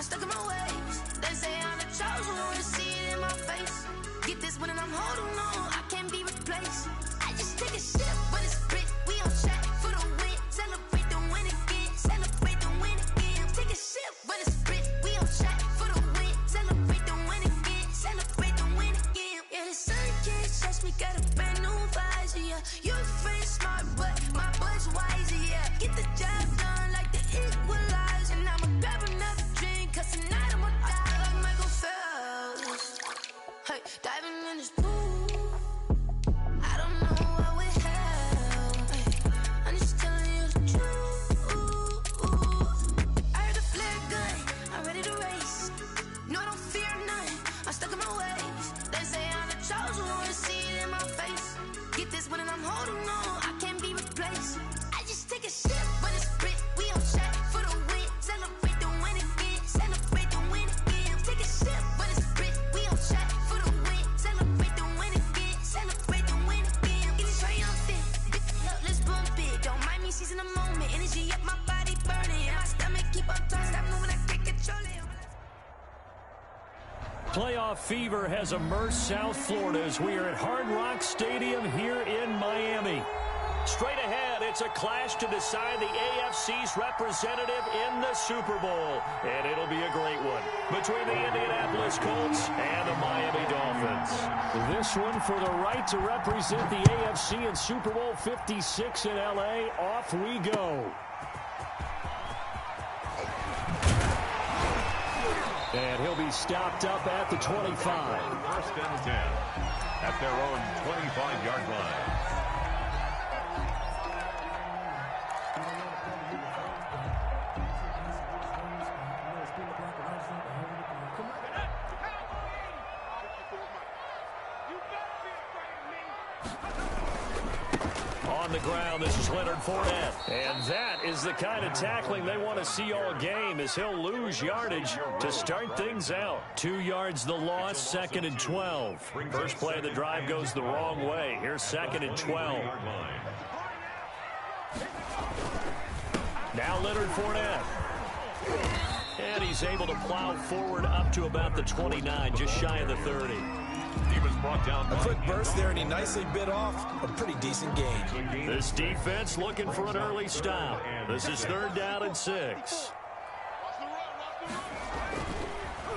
stuck in my ways. They say I'm the chosen one, see it in my face. Get this one and I'm holding on, I can't be replaced. I just take a sip, but it's split. We on track for the win. Celebrate the win again. Celebrate the win again. Take a sip, but it's split. We on track for the win. Celebrate the win again. Celebrate the win again. Yeah, the sun can't touch me. Got a brand new visor. Yeah, you're friend smart, but my bud's wiser. Yeah, get the job done like the equalizer. And I'ma grab another drink, 'cause tonight I'ma die like Michael Phelps. Hey, diving in this pool. I don't know what would help. Hey, I'm just telling you the truth. I heard the flare gun, I'm ready to race. No, I don't fear none, I'm stuck in my ways. They say I'm the chosen one, see it in my face. Get this one and I'm holding on, I can't be replaced. I just take a sip, but it's split. We on track for the win. Celebrate the win again. Celebrate the win again. Take a sip, but it's split. We on track for the win. Celebrate the win again. Celebrate the win again. Get it triumphant. Look, let's bump it. Don't mind me seizing the moment. Energy up, my body burning. My stomach keep on turning. Stop moving, I can't control it. Playoff fever has immersed South Florida as we are at Hard Rock Stadium here in Miami. Straight ahead, it's a clash to decide the AFC's representative in the Super Bowl. And it'll be a great one between the Indianapolis Colts and the Miami Dolphins. This one for the right to represent the AFC in Super Bowl 56 in L.A. Off we go. And he'll be stopped up at the 25. First and 10 at their own 25-yard line. On the ground, this is Leonard Fournette. And that is the kind of tackling they want to see all game, as he'll lose yardage to start things out. 2 yards the loss, 2nd and 12. First play of the drive goes the wrong way. Here's 2nd and 12. Now Leonard Fournette. And he's able to plow forward up to about the 29, just shy of the 30. He was brought down. A quick burst there, and he nicely bit off a pretty decent gain. This defense looking for an early stop. This is 3rd down and 6.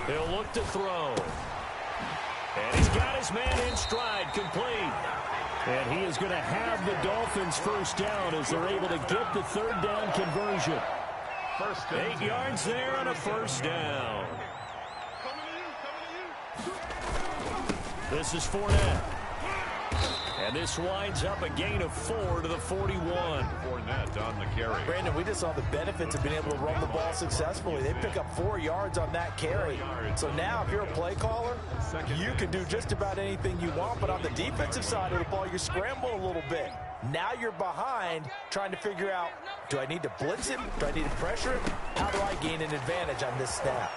He'll look to throw. And he's got his man in stride, complete. And he is going to have the Dolphins first down as they're able to get the 3rd down conversion. 8 yards there on a first down. This is Fournette. And this winds up a gain of 4 to the 41. Fournette on the carry. Brandon, we just saw the benefits of being able to run the ball successfully. They pick up 4 yards on that carry. So now, if you're a play caller, you can do just about anything you want. But on the defensive side of the ball, you're scrambling a little bit. Now you're behind, trying to figure out, do I need to blitz him? Do I need to pressure him? How do I gain an advantage on this snap?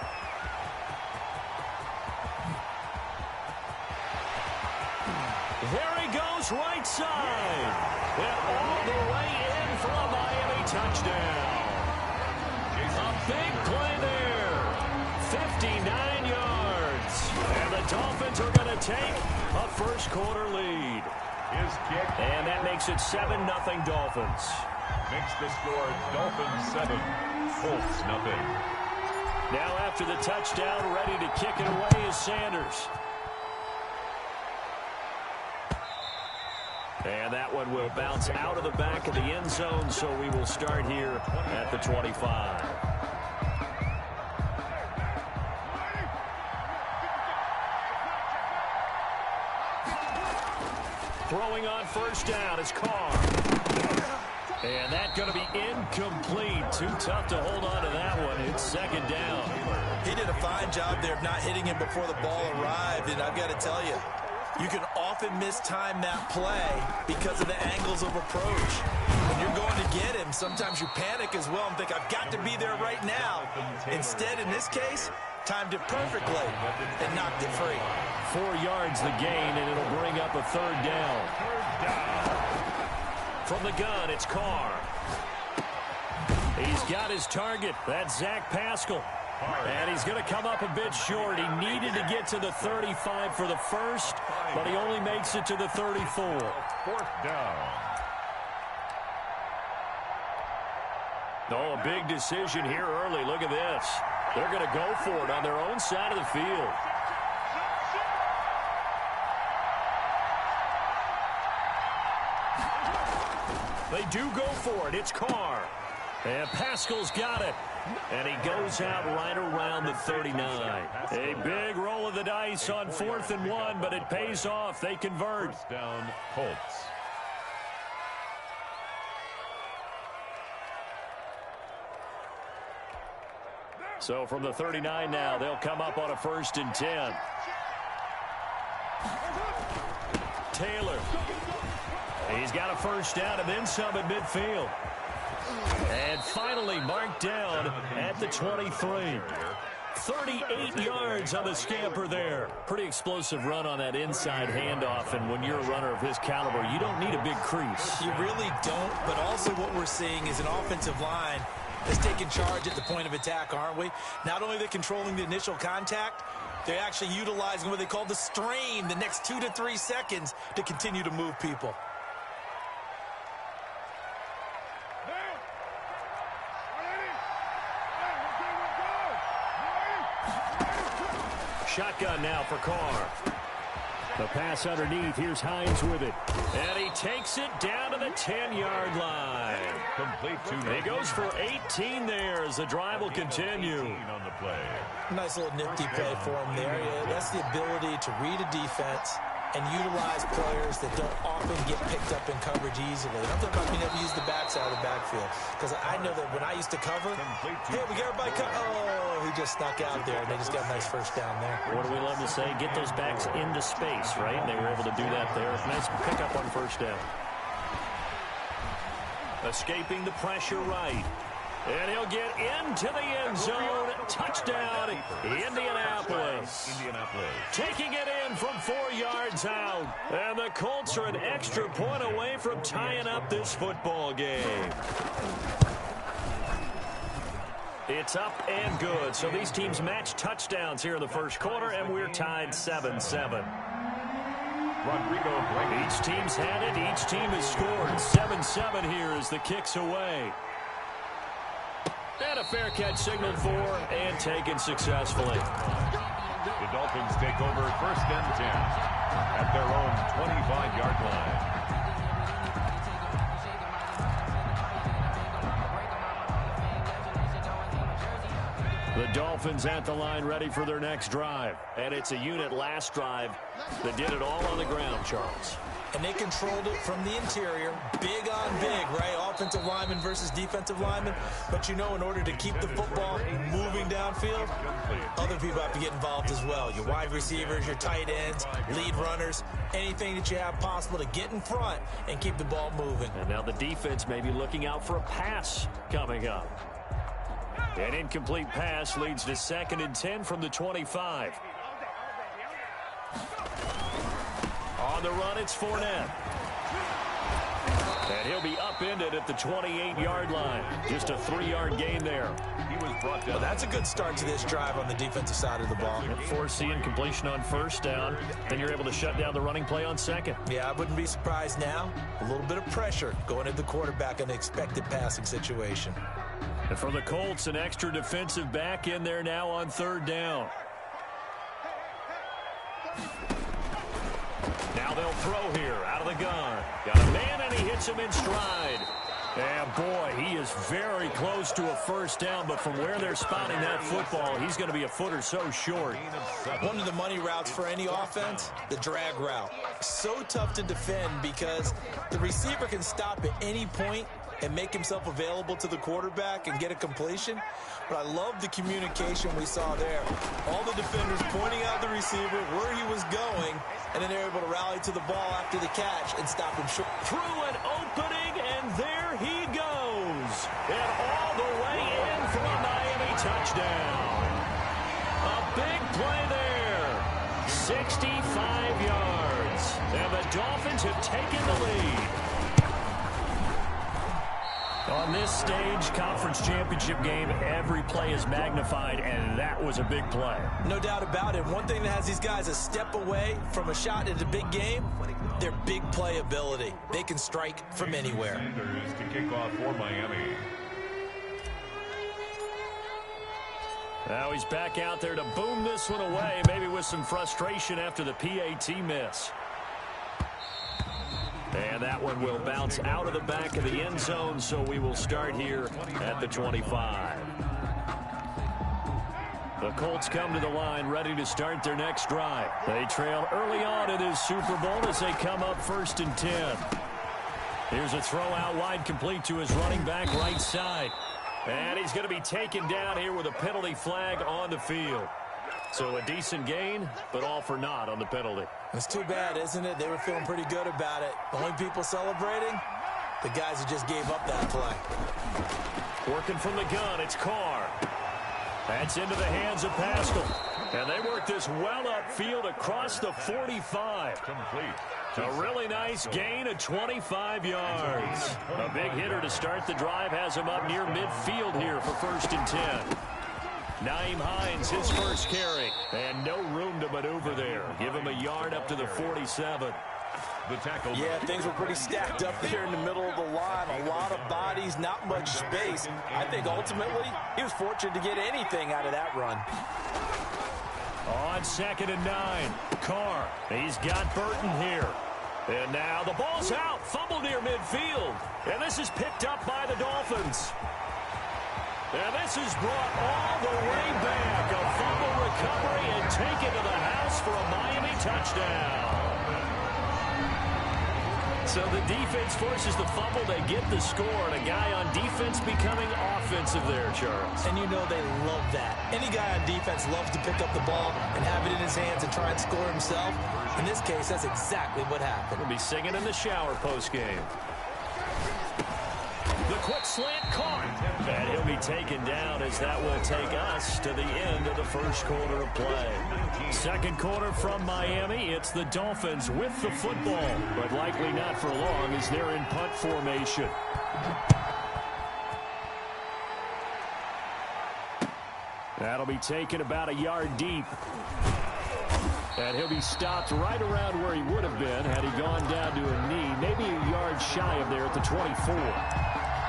There he goes, right side. And all the way in for a Miami touchdown. A big play there. 59 yards. And the Dolphins are going to take a first quarter lead. His kick. And that makes it 7-0 Dolphins. Makes the score Dolphins 7, Colts nothing. Now after the touchdown, ready to kick it away is Sanders. And that one will bounce out of the back of the end zone, so we will start here at the 25. Throwing on first down is Carr. And that's going to be incomplete. Too tough to hold on to that one. It's 2nd down. He did a fine job there of not hitting him before the ball arrived, and I've got to tell you, you can often mistime that play because of the angles of approach. When you're going to get him, sometimes you panic as well and think, I've got to be there right now. Instead, in this case, timed it perfectly and knocked it free. 4 yards the gain, and it'll bring up a 3rd down. From the gun, it's Carr. He's got his target. That's Zach Pascal. And he's going to come up a bit short. He needed to get to the 35 for the first, but he only makes it to the 34. Fourth down. Oh, a big decision here early. Look at this. They're going to go for it on their own side of the field. They do go for it. It's Carr. And Pascal's got it. And he goes out right around the 39. A big roll of the dice on 4th and 1, but it pays off. They convert. First down, Colts. So from the 39 now, they'll come up on a 1st and 10. Taylor. He's got a first down and then some at midfield. And finally marked down at the 23. 38 yards on the scamper there. Pretty explosive run on that inside handoff, and when you're a runner of his caliber, you don't need a big crease. You really don't, but also what we're seeing is an offensive line that's taking charge at the point of attack, aren't we? Not only are they controlling the initial contact, they're actually utilizing what they call the strain, the next 2 to 3 seconds, to continue to move people. Shotgun now for Carr. The pass underneath. Here's Hines with it. And he takes it down to the 10-yard line. Complete to He goes for 18 there as the drive will continue. on the play. Nice little nifty play for him there. Yeah, that's the ability to read a defense and utilize players that don't often get picked up in coverage easily. And I'm talking about being able to use the backside of the backfield. Because I know that when I used to cover, hey, we got everybody cover. Oh, he just snuck out there, and they just got a nice first down there. What do we love to say? Get those backs into space, right? And they were able to do that there. Nice pickup on first down. Escaping the pressure right. And he'll get into the end zone. Touchdown, Indianapolis. Taking it in from 4 yards out. And the Colts are an extra point away from tying up this football game. It's up and good. So these teams match touchdowns here in the first quarter, and we're tied 7-7. Each team's had it. Each team has scored. 7-7 here as the kick's away. And a fair catch signaled for and taken successfully. The Dolphins take over 1st and 10 at their own 25-yard line. The Dolphins at the line ready for their next drive. And it's a unit last drive that did it all on the ground, Charles. And they controlled it from the interior, big on big, right? Offensive lineman versus defensive lineman. But you know, in order to keep the football moving downfield, other people have to get involved as well. Your wide receivers, your tight ends, lead runners, anything that you have possible to get in front and keep the ball moving. And now the defense may be looking out for a pass coming up. An incomplete pass leads to 2nd and 10 from the 25. On the run, it's Fournette. And he'll be upended at the 28-yard line. Just a 3-yard gain there. He was brought down. Well, that's a good start to this drive on the defensive side of the ball. Forcing completion on first down. Then you're able to shut down the running play on second. Yeah, I wouldn't be surprised now. A little bit of pressure going at the quarterback in an expected passing situation. And for the Colts, an extra defensive back in there now on 3rd down. Now they'll throw here out of the gun. Got a man, and he hits him in stride. And, boy, he is very close to a first down, but from where they're spotting that football, he's going to be a foot or so short. One of the money routes for any offense, the drag route. So tough to defend because the receiver can stop at any point and make himself available to the quarterback and get a completion. But I love the communication we saw there. All the defenders pointing out the receiver, where he was going, and then they're able to rally to the ball after the catch and stop him short. Through an opening, and there he goes. And all the way in for a Miami touchdown. A big play there. 65 yards. And the Dolphins have taken the lead. On this stage, conference championship game, every play is magnified, and that was a big play. No doubt about it. One thing that has these guys a step away from a shot in a big game, their big play ability. They can strike from anywhere. Sanders to kick off for Miami. Now he's back out there to boom this one away, maybe with some frustration after the PAT miss. And that one will bounce out of the back of the end zone, so we will start here at the 25. The Colts come to the line, ready to start their next drive. They trail early on in this Super Bowl as they come up 1st and 10. Here's a throw out wide, complete to his running back right side. And he's going to be taken down here with a penalty flag on the field. So a decent gain, but all for naught on the penalty. It's too bad, isn't it? They were feeling pretty good about it. The only people celebrating, the guys who just gave up that play. Working from the gun, it's Carr. That's into the hands of Pascal. And they work this well upfield across the 45. Complete. A really nice gain of 25 yards. A big hitter to start the drive has him up near midfield here for 1st and 10. Naeem Hines, his first carry. And no room to maneuver there. Give him a yard up to the 47. The tackle. Yeah, things were pretty stacked up there in the middle of the line. A lot of bodies, not much space. I think ultimately he was fortunate to get anything out of that run. On 2nd and 9, Carr. He's got Burton here. And now the ball's out. Fumble near midfield. And this is picked up by the Dolphins. And this is brought all the way back. A fumble recovery and taken to the house for a Miami touchdown. So the defense forces the fumble. They get the score. And a guy on defense becoming offensive there, Charles. And you know they love that. Any guy on defense loves to pick up the ball and have it in his hands and try and score himself. In this case, that's exactly what happened. We'll be singing in the shower postgame. The quick slant caught. And he'll be taken down as that will take us to the end of the first quarter of play. Second quarter from Miami. It's the Dolphins with the football, but likely not for long as they're in punt formation. That'll be taken about a yard deep. And he'll be stopped right around where he would have been had he gone down to a knee, maybe a yard shy of there at the 24.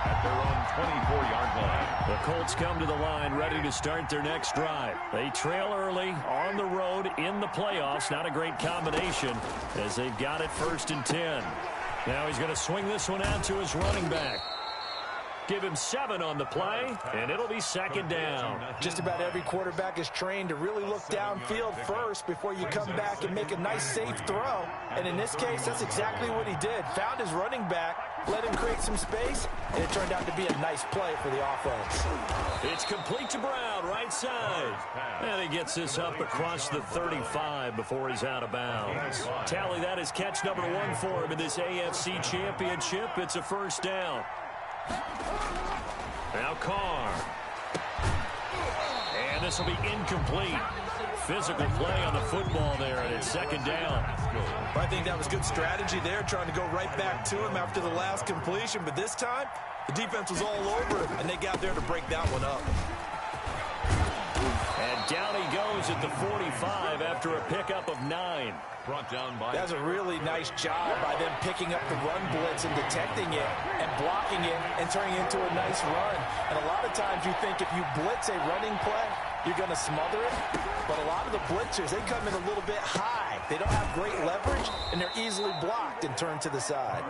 At their own 24-yard line. The Colts come to the line ready to start their next drive. They trail early on the road in the playoffs. Not a great combination as they've got it 1st and 10. Now he's going to swing this one out to his running back. Give him 7 on the play, and it'll be 2nd down. Just about every quarterback is trained to really look downfield first before you come back and make a nice, safe throw. And in this case, that's exactly what he did. Found his running back, let him create some space, and it turned out to be a nice play for the offense. It's complete to Brown, right side. And he gets this up across the 35 before he's out of bounds. Tally that is catch number 1 for him in this AFC Championship. It's a 1st down. Now Carr. And this will be incomplete. Physical play on the football there, and it's 2nd down. I think that was good strategy there, trying to go right back to him after the last completion. But this time, the defense was all over him, and they got there to break that one up. And down he goes at the 45 after a pickup of 9. Brought down by... That's a really nice job by them picking up the run blitz and detecting it and blocking it and turning it into a nice run. And a lot of times you think if you blitz a running play, you're going to smother it. But a lot of the blitzers, they come in a little bit high. They don't have great leverage, and they're easily blocked and turned to the side.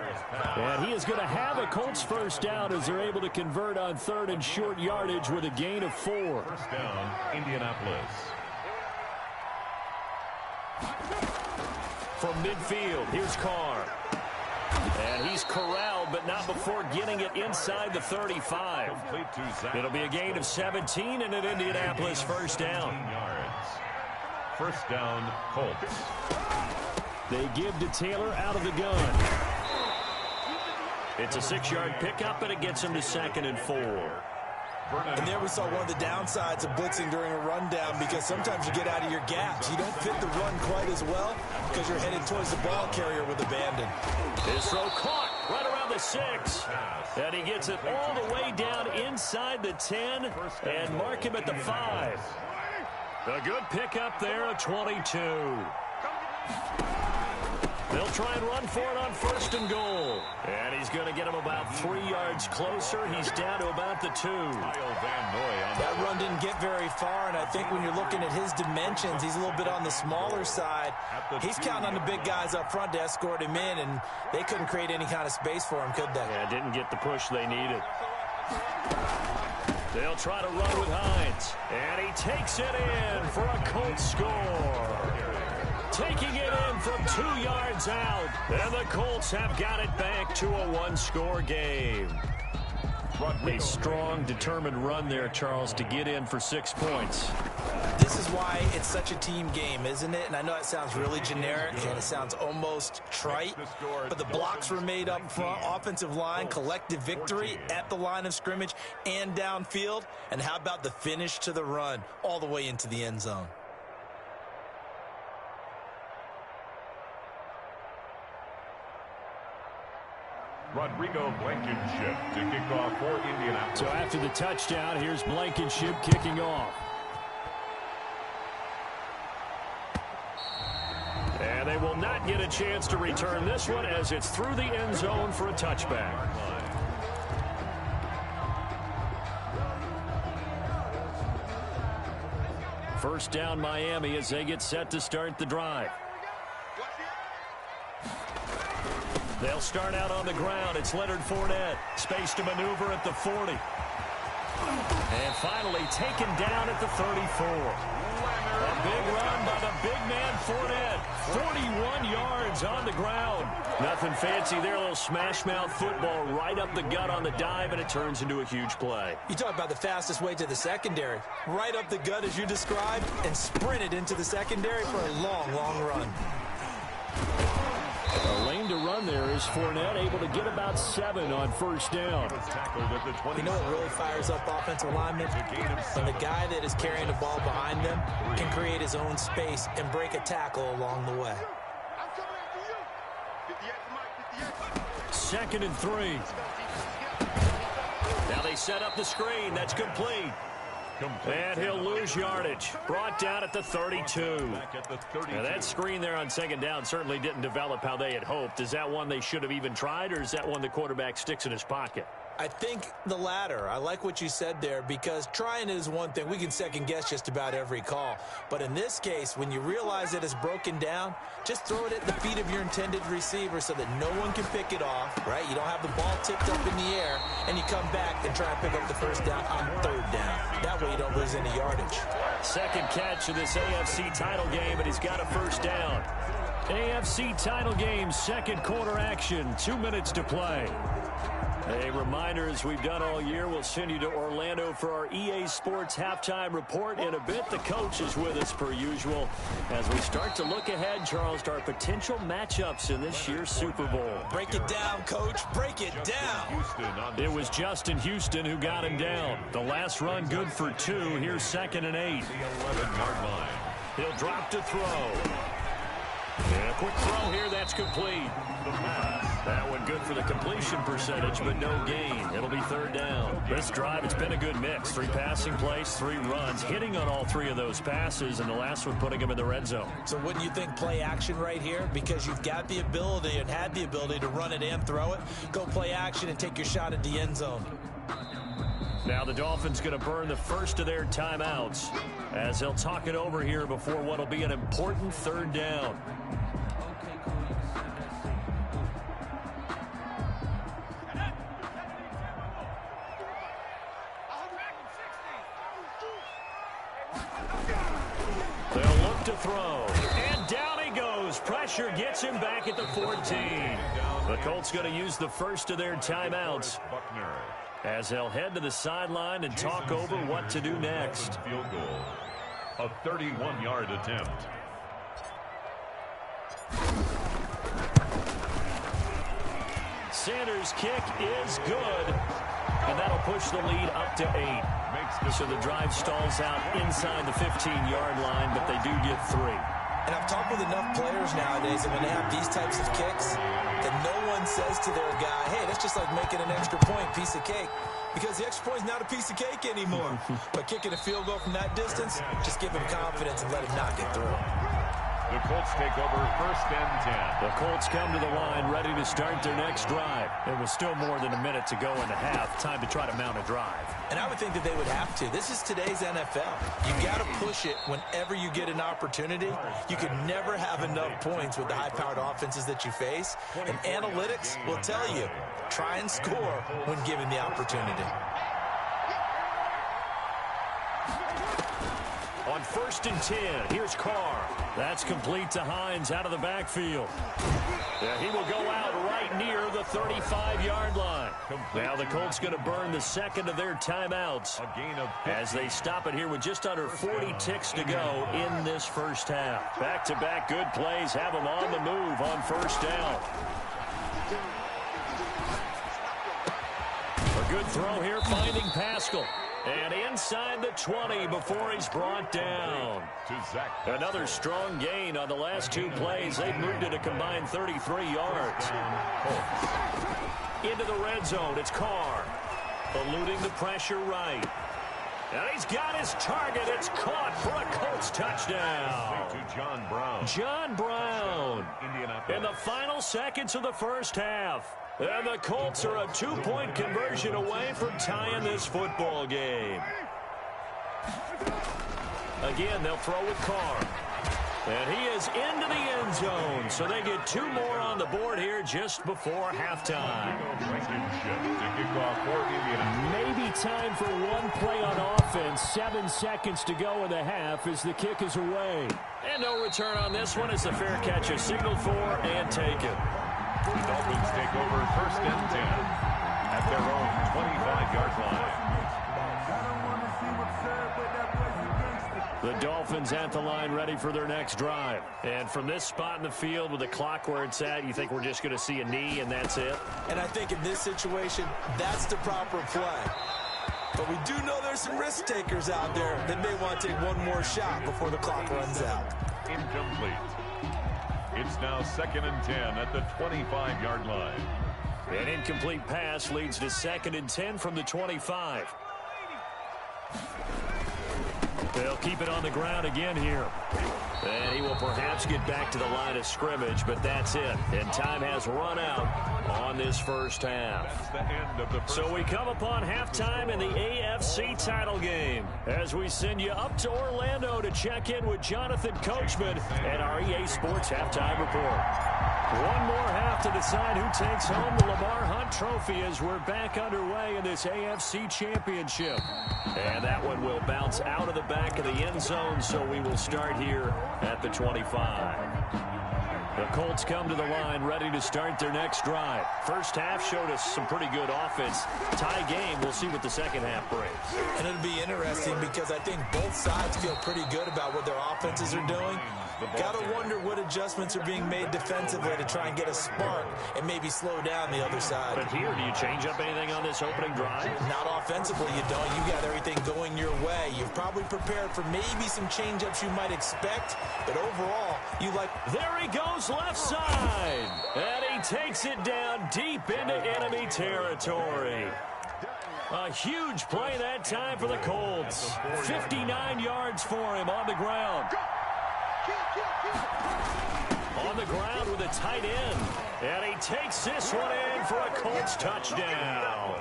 And he is going to have a Colts 1st down as they're able to convert on 3rd and short yardage with a gain of 4. 1st down, Indianapolis. From midfield, here's Carr. And he's corralled, but not before getting it inside the 35. It'll be a gain of 17 and an Indianapolis 1st down. 1st down, Colts. They give to Taylor out of the gun. It's a 6-yard pickup, and it gets him to 2nd and 4. And there we saw one of the downsides of blitzing during a rundown, because sometimes you get out of your gaps. You don't fit the run quite as well because you're headed towards the ball carrier with abandon. This throw caught right around the the 6. And he gets it all the way down inside the 10 and mark him at the 5. A good pickup there, a 22. They'll try and run for it on 1st and goal. And he's going to get him about 3 yards closer. He's down to about the 2. That run didn't get very far, and I think when you're looking at his dimensions, he's a little bit on the smaller side. He's counting on the big guys up front to escort him in, and they couldn't create any kind of space for him, could they? Yeah, didn't get the push they needed. They'll try to run with Hines, and he takes it in for a Colts score. Taking it in from 2 yards out, and the Colts have got it back to a 1-score game. A strong, determined run there, Charles, to get in for 6 points. This is why it's such a team game, isn't it? And I know it sounds really generic and it sounds almost trite, but the blocks were made up front, offensive line, collective victory at the line of scrimmage and downfield. And how about the finish to the run all the way into the end zone? Rodrigo Blankenship to kick off for Indianapolis. So after the touchdown, here's Blankenship kicking off. And they will not get a chance to return this one as it's through the end zone for a touchback. First down Miami as they get set to start the drive. They'll start out on the ground. It's Leonard Fournette. Space to maneuver at the 40. And finally taken down at the 34. A big run by the big man Fournette. 41 yards on the ground. Nothing fancy there. A little smash mouth football right up the gut on the dive, and it turns into a huge play. You talk about the fastest way to the secondary. Right up the gut as you described and sprinted into the secondary for a long, long run. A lane to run there is Fournette, able to get about 7 on first down. You know what really fires up offensive linemen? When the guy that is carrying the ball behind them can create his own space and break a tackle along the way. 2nd and 3. Now they set up the screen. That's complete. And he'll lose yardage. Brought down at the 32. Now that screen there on 2nd down certainly didn't develop how they had hoped. Is that one they should have even tried, or is that one the quarterback sticks in his pocket? I think the latter. I like what you said there, because trying is one thing. We can second guess just about every call. But in this case, when you realize that it's broken down, just throw it at the feet of your intended receiver so that no one can pick it off, right? You don't have the ball tipped up in the air, and you come back and try and pick up the first down on 3rd down. That way you don't lose any yardage. Second catch of this AFC title game, and he's got a first down. AFC title game, 2nd quarter action, 2 minutes to play. A reminder, as we've done all year, we'll send you to Orlando for our EA Sports halftime report in a bit. The coach is with us per usual as we start to look ahead, Charles, to our potential matchups in this year's Super Bowl. Break it down, Coach. Break it down. It was Justin Houston who got him down. The last run good for 2. Here's 2nd and 8. The 11-yard line. He'll drop to throw. And a quick throw here. That's complete. That one good for the completion percentage, but no gain. It'll be 3rd down. This drive, it's been a good mix. 3 passing plays, 3 runs, hitting on all 3 of those passes, and the last one putting him in the red zone. So wouldn't you think play action right here? Because you've got the ability and had the ability to run it and throw it. Go play action and take your shot at the end zone. Now the Dolphins going to burn the first of their timeouts as they'll talk it over here before what will be an important 3rd down. They'll look to throw. And down he goes. Pressure gets him back at the 14. The Colts going to use the first of their timeouts as they'll head to the sideline and talk over what to do next. Field goal. A 31-yard attempt. Sanders' kick is good. And that'll push the lead up to 8. So the drive stalls out inside the 15-yard line, but they do get 3. And I've talked with enough players nowadays, and when they have these types of kicks, that no one says to their guy, hey, that's just like making an extra point, piece of cake. Because the extra point is not a piece of cake anymore. But kicking a field goal from that distance, just give him confidence and let him knock it through. The Colts take over 1st and 10. The Colts come to the line ready to start their next drive. It was still more than a minute to go in the half. Time to try to mount a drive. And I would think that they would have to. This is today's NFL. You got to push it whenever you get an opportunity. You can never have enough points with the high-powered offenses that you face. And analytics will tell you, try and score when given the opportunity. On 1st and 10, here's Carr. That's complete to Hines out of the backfield. Yeah, he will go out right near the 35-yard line. Now the Colts going to burn the second of their timeouts as they stop it here with just under 40 ticks to go in this first half. Back-to-back good plays have them on the move on 1st down. A good throw here, finding Pascal. And inside the 20 before he's brought down. Another strong gain on the last 2 plays. They've moved it a combined 33 yards. Into the red zone. It's Carr. Eluding the pressure right. And he's got his target. It's caught for a Colts touchdown. John Brown. John Brown. In the final seconds of the first half. And the Colts are a 2-point conversion away from tying this football game. Again, they'll throw with Carr. And he is into the end zone. So they get 2 more on the board here just before halftime. Maybe time for one play on offense. 7 seconds to go in the half as the kick is away. And no return on this one as the fair catch is signaled for and taken. The Dolphins take over 1st and 10 at their own 25-yard line. The Dolphins at the line ready for their next drive. And from this spot in the field with the clock where it's at, you think we're just going to see a knee and that's it? And I think in this situation, that's the proper play. But we do know there's some risk takers out there that may want to take one more shot before the clock runs out. Incomplete. It's now 2nd and 10 at the 25-yard line. An incomplete pass leads to 2nd and 10 from the 25. They'll keep it on the ground again here. And he will perhaps get back to the line of scrimmage, but that's it. And time has run out on this first half. So we come upon halftime in the AFC title game as we send you up to Orlando to check in with Jonathan Coachman and our EA Sports Halftime Report. One more half to decide who takes home the Lamar Hunt Trophy as we're back underway in this AFC Championship. And that one will bounce out of the back of the end zone, so we will start here at the 25. The Colts come to the line ready to start their next drive. First half showed us some pretty good offense. Tie game, we'll see what the second half brings. And it'll be interesting because I think both sides feel pretty good about what their offenses are doing. Got to wonder what adjustments are being made defensively to try and get a spark and maybe slow down the other side. But here, do you change up anything on this opening drive? Not offensively, you don't. You got everything going your way. You've probably prepared for maybe some change-ups you might expect, but overall, you like... There he goes left side, and he takes it down deep into enemy territory. A huge play that time for the Colts. 59 yards for him on the ground. On the ground with a tight end. And he takes this one in for a Colts touchdown.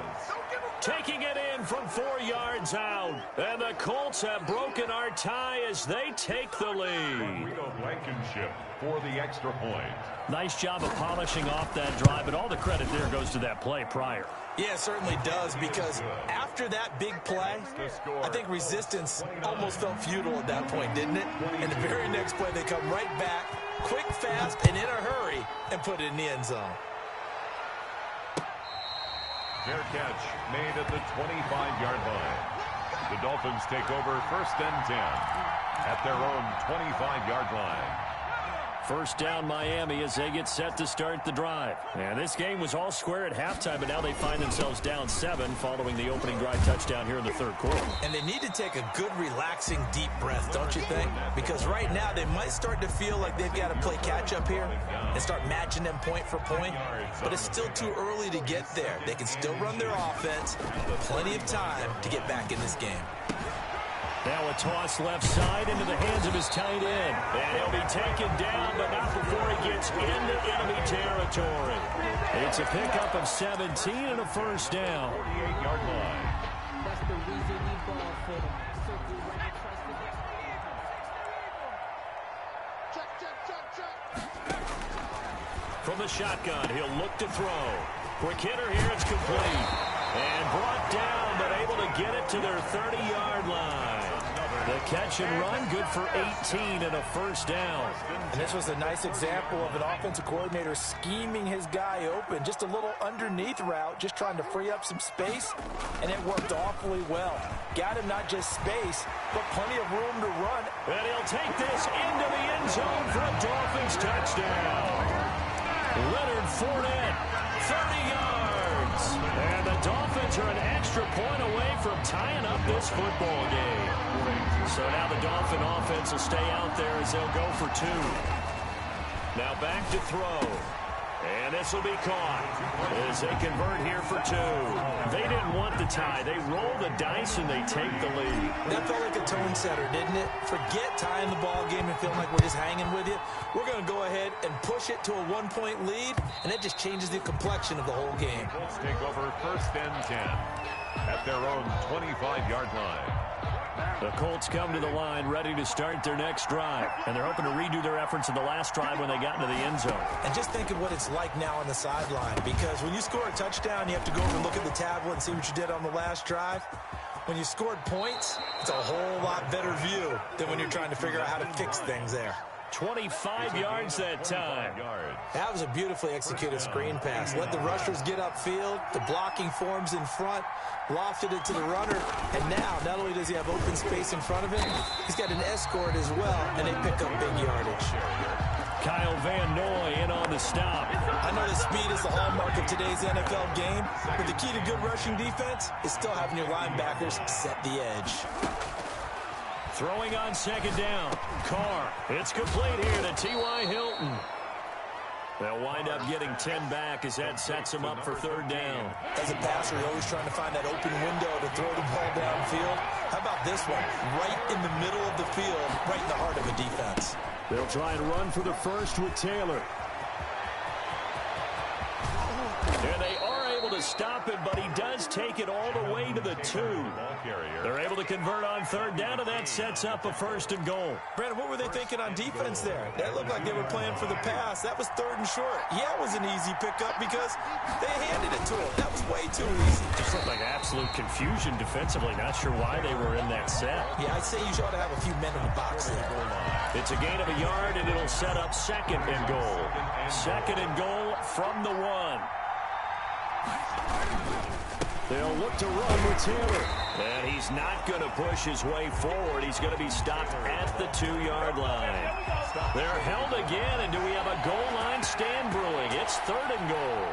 Taking it in from 4 yards out. And the Colts have broken our tie as they take the lead. Blankenship for the extra point. Nice job of polishing off that drive, but all the credit there goes to that play prior. Yeah, it certainly does, because after that big play, I think resistance almost felt futile at that point, didn't it? And the very next play, they come right back, quick, fast, and in a hurry, and put it in the end zone. Fair catch made at the 25-yard line. The Dolphins take over 1st and 10 at their own 25-yard line. First down Miami as they get set to start the drive. And this game was all square at halftime, but now they find themselves down 7 following the opening drive touchdown here in the third quarter. And they need to take a good, relaxing, deep breath, don't you think? Because right now they might start to feel like they've got to play catch-up here and start matching them point for point. But it's still too early to get there. They can still run their offense. Plenty of time to get back in this game. Now a toss left side into the hands of his tight end. And he'll be taken down, but not before he gets into enemy territory. It's a pickup of 17 and a first down. 48-yard line. That's the reason we ball for them. From the shotgun, he'll look to throw. Quick hitter here, it's complete. And brought down, but able to get it to their 30-yard line. The catch and run, good for 18 and a first down. And this was a nice example of an offensive coordinator scheming his guy open. Just a little underneath route, just trying to free up some space, and it worked awfully well. Got him not just space, but plenty of room to run. And he'll take this into the end zone for a Dolphins touchdown. Leonard Fournette, 30 yards. And the Dolphins are an extra point away from tying up this football game. So now the Dolphin offense will stay out there as they'll go for 2. Now back to throw. And this will be caught as they convert here for 2. They didn't want the tie. They roll the dice and they take the lead. That felt like a tone setter, didn't it? Forget tying the ball game and feeling like we're just hanging with you. We're going to go ahead and push it to a 1-point lead, and that just changes the complexion of the whole game. Let's take over first and 10 at their own 25-yard line. The Colts come to the line ready to start their next drive. And they're hoping to redo their efforts in the last drive when they got into the end zone. And just think of what it's like now on the sideline. Because when you score a touchdown, you have to go over and look at the tablet and see what you did on the last drive. When you scored points, it's a whole lot better view than when you're trying to figure out how to fix things there. 25 yards that time. That was a beautifully executed screen pass. Let the rushers get upfield. The blocking forms in front. Lofted it to the runner. And now, not only does he have open space in front of him, he's got an escort as well, and they pick up big yardage. Kyle Van Noy in on the stop. I know that speed is the hallmark of today's NFL game, but the key to good rushing defense is still having your linebackers set the edge. Throwing on second down. Carr. It's complete here to T.Y. Hilton. They'll wind up getting 10 back as that sets them up for third down. As a passer, you're always trying to find that open window to throw the ball downfield. How about this one? Right in the middle of the field, right in the heart of a defense. They'll try and run for the first with Taylor. And they are able to stop him, but he does take it all the way to the 2. They're able to convert on third down, and that sets up a first and goal. Brandon, what were they thinking on defense there? That looked like they were playing for the pass. That was 3rd and short. Yeah, it was an easy pickup because they handed it to him. That was way too easy. Just looked like absolute confusion defensively. Not sure why they were in that set. Yeah, I'd say you ought to have a few men in the box there. It's a gain of a yard, and it'll set up second and goal. Second and goal from the 1. They'll look to run with Taylor. And he's not going to push his way forward. He's going to be stopped at the 2-yard line. They're held again, and do we have a goal line stand brewing? It's 3rd and goal.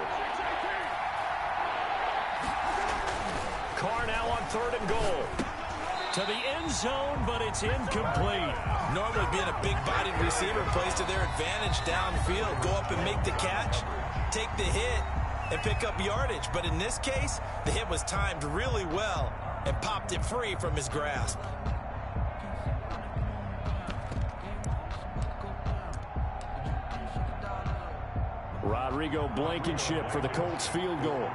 Carr now on 3rd and goal. To the end zone, but it's incomplete. Normally being a big-bodied receiver plays to their advantage downfield. Go up and make the catch, take the hit, and pick up yardage. But in this case, the hit was timed really well and popped it free from his grasp. Rodrigo Blankenship for the Colts field goal.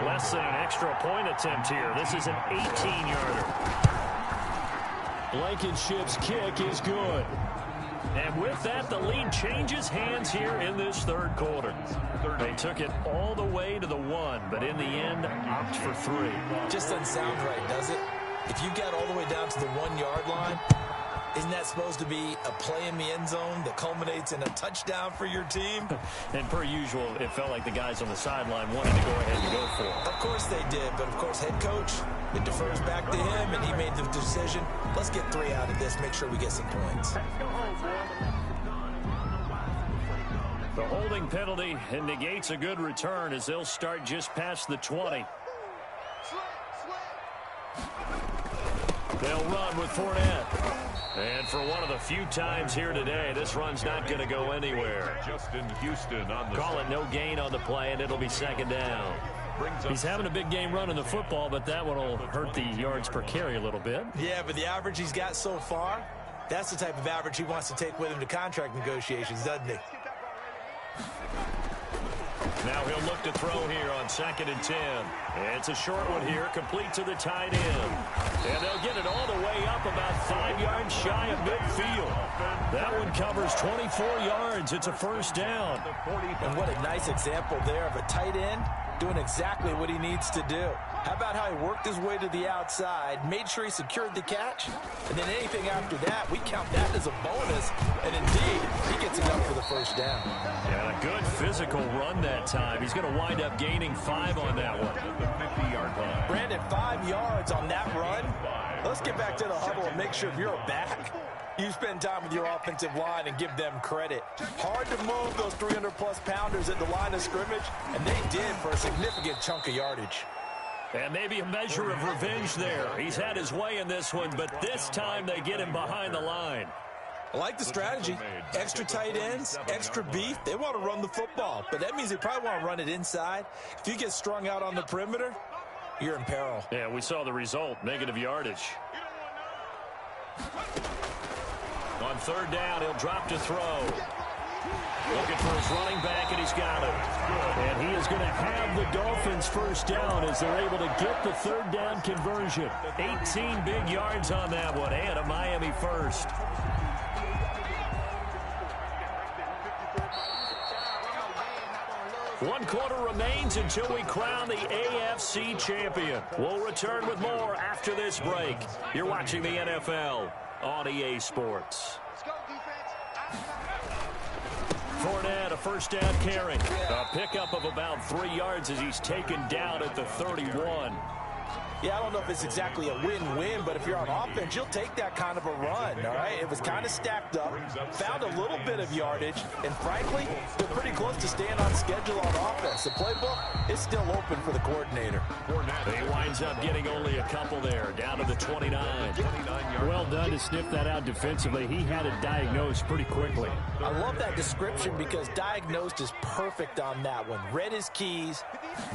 Less than an extra point attempt here. This is an 18-yarder. Blankenship's kick is good. And with that, the lead changes hands here in this third quarter. They took it all the way to the 1, but in the end, opt for 3. Just doesn't sound right, does it? If you got all the way down to the 1-yard line, isn't that supposed to be a play in the end zone that culminates in a touchdown for your team? And per usual, it felt like the guys on the sideline wanted to go ahead and go for it. Of course they did, but of course head coach, it defers back to him, and he made the decision. Let's get 3 out of this, make sure we get some points. The holding penalty and negates a good return as they'll start just past the 20. They'll run with Fournette. And for one of the few times here today, this run's not going to go anywhere. Justin Houston on the Call it no gain on the play, and it'll be second down. He's having a big game running the football, but that one will hurt the yards per carry a little bit. Yeah, but the average he's got so far, that's the type of average he wants to take with him to contract negotiations, doesn't he? Now he'll look to throw here on 2nd and 10. It's a short one here, complete to the tight end. And they'll get it all the way up about 5 yards shy of midfield. That one covers 24 yards. It's a first down. And what a nice example there of a tight end doing exactly what he needs to do. How about how he worked his way to the outside, made sure he secured the catch, and then anything after that, we count that as a bonus, and indeed, he gets it up for the first down. Yeah, a good physical run that time. He's going to wind up gaining 5 on that one. the 50-yard line. Brandon, 5 yards on that run. Let's get back to the huddle and make sure if you're a back, you spend time with your offensive line and give them credit. Hard to move those 300-plus pounders at the line of scrimmage, and they did for a significant chunk of yardage. And maybe a measure of revenge there. He's had his way in this one, but this time they get him behind the line. I like the strategy. Extra tight ends, extra beef. They want to run the football, but that means they probably want to run it inside. If you get strung out on the perimeter, you're in peril. Yeah, we saw the result, negative yardage. On 3rd down, he'll drop to throw. Looking for his running back, and he's got it. And he is going to have the Dolphins first down as they're able to get the 3rd down conversion. 18 big yards on that one, and a Miami first. One quarter remains until we crown the AFC champion. We'll return with more after this break. You're watching the NFL on EA Sports. Fournette, a first down carry. A pickup of about 3 yards as he's taken down at the 31. Yeah, I don't know if it's exactly a win-win, but if you're on offense, you'll take that kind of a run, all right? It was kind of stacked up, found a little bit of yardage, and frankly, they're pretty close to staying on schedule on offense. The playbook is still open for the coordinator. He winds up getting only a couple there, down to the 29. Well done to sniff that out defensively. He had it diagnosed pretty quickly. I love that description because diagnosed is perfect on that one. Read his keys,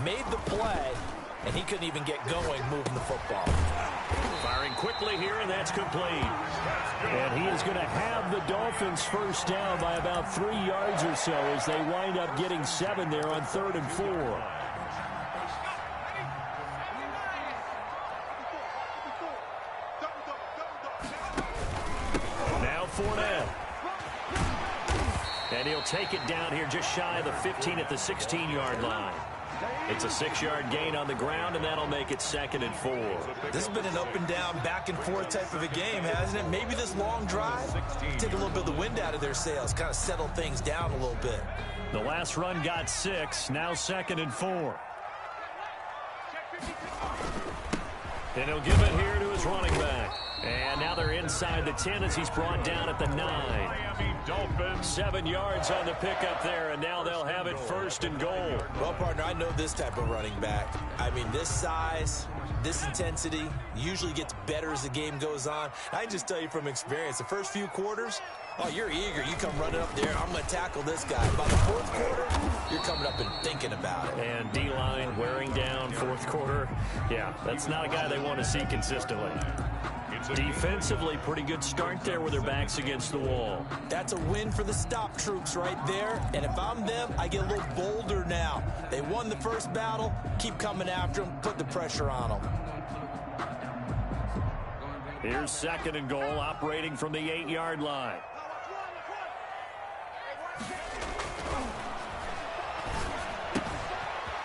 made the play, and he couldn't even get going moving the football. Firing quickly here, and that's complete. And he is going to have the Dolphins first down by about 3 yards or so as they wind up getting 7 there on 3rd and 4. Now Fournette. And he'll take it down here just shy of the 15 at the 16-yard line. It's a 6-yard gain on the ground, and that'll make it 2nd and 4. This has been an up-and-down, back-and-forth type of a game, hasn't it? Maybe this long drive, take a little bit of the wind out of their sails, kind of settle things down a little bit. The last run got 6, now 2nd and 4. And he'll give it here to his running back. And now they're inside the 10 as he's brought down at the 9. 7 yards on the pickup there, and now they'll have it 1st and goal. Well, partner, I know this type of running back. I mean, this size, this intensity usually gets better as the game goes on. I can just tell you from experience, the first few quarters, oh, you're eager. You come running up there, I'm going to tackle this guy. By the 4th quarter, you're coming up and thinking about it. And D-line wearing down 4th quarter. Yeah, that's not a guy they want to see consistently. Defensively, pretty good start there with their backs against the wall. That's a win for the stop troops right there. And if I'm them, I get a little bolder now. They won the first battle. Keep coming after them. Put the pressure on them. Here's 2nd and goal, operating from the 8-yard line.